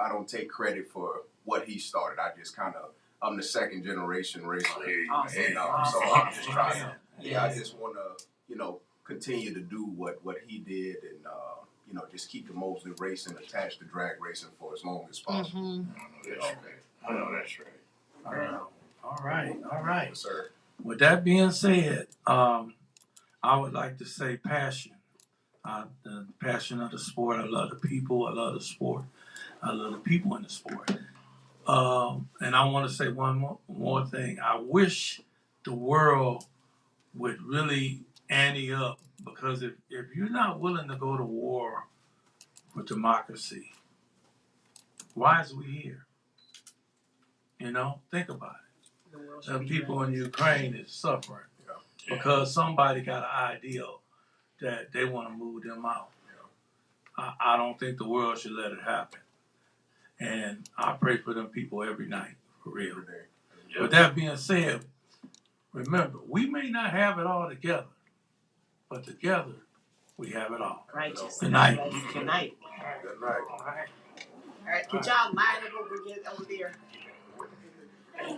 don't take credit for what he started. I'm the second generation racer. Awesome. And so I'm just trying to. Yeah, I just want to, continue to do what he did, and just keep the Mosley racing attached to drag racing for as long as possible. I know that's right. All right. Yes, sir. With that being said, I would like to say passion. The passion of the sport. I love the people. I love the sport. I love the people in the sport. And I want to say one more thing. I wish the world would really ante up, because if you're not willing to go to war for democracy, why is we here? Think about it. The people in Ukraine is suffering because somebody got an ideal that they want to move them out. I don't think the world should let it happen. And I pray for them people every night, for real. With that being said, remember, we may not have it all together, but together, we have it all. righteous. Good night. Good night. Good night. All right, could y'all line up over there? It's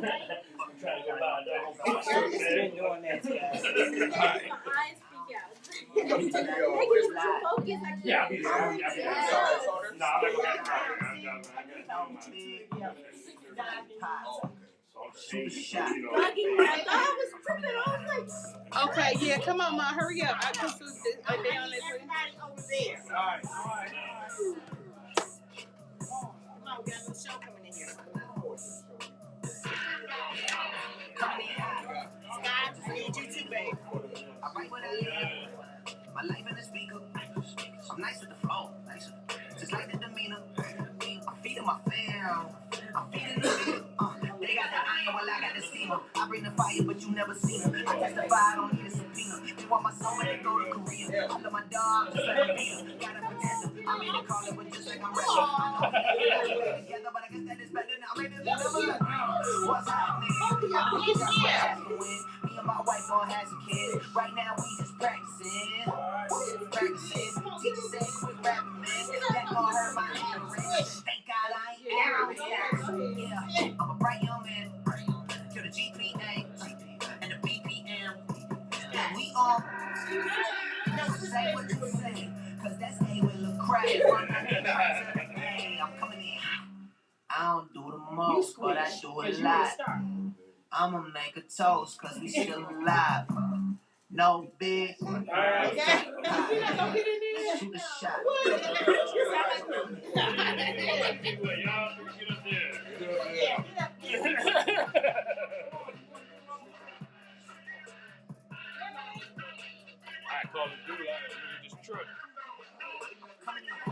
been doing that, guys. Okay, yeah, come on, Ma, hurry up. I can see they on their way. Over there. All right. Come on, we got a little show coming in here. Sky, just need you too, babe. I write what I live. My life in the speaker. I'm nice with the flow. Just like the demeanor. I'm feeding my fam. I'm feeding the beat. They got the iron while I got the steamer. I bring the fire, but you never see them. I testify, I don't need a subpoena. They want my soul when they go to Korea. I love my dog, just like a beater. Gotta protect them. I mean, they call it, but just like I'm Russian. I know we together, but I guess that is better now. Maybe it's never. What's happening? Me and my wife gon' have some kids. Right now, we just practicing. Teacher said, quit rapping, man. That gon' hurt my hearing. Thank God I ain't arrogant. Yeah, I'm a bright young man. Kill the GPA and the BPM. And we all say what you say, cause that's A with Lecrae. Hey, I'm coming in. I don't do the most, but I do a lot. I'ma make a toast, cause we still alive. No big. Okay. Shoot a shot. I call it dude, I just truck. Coming in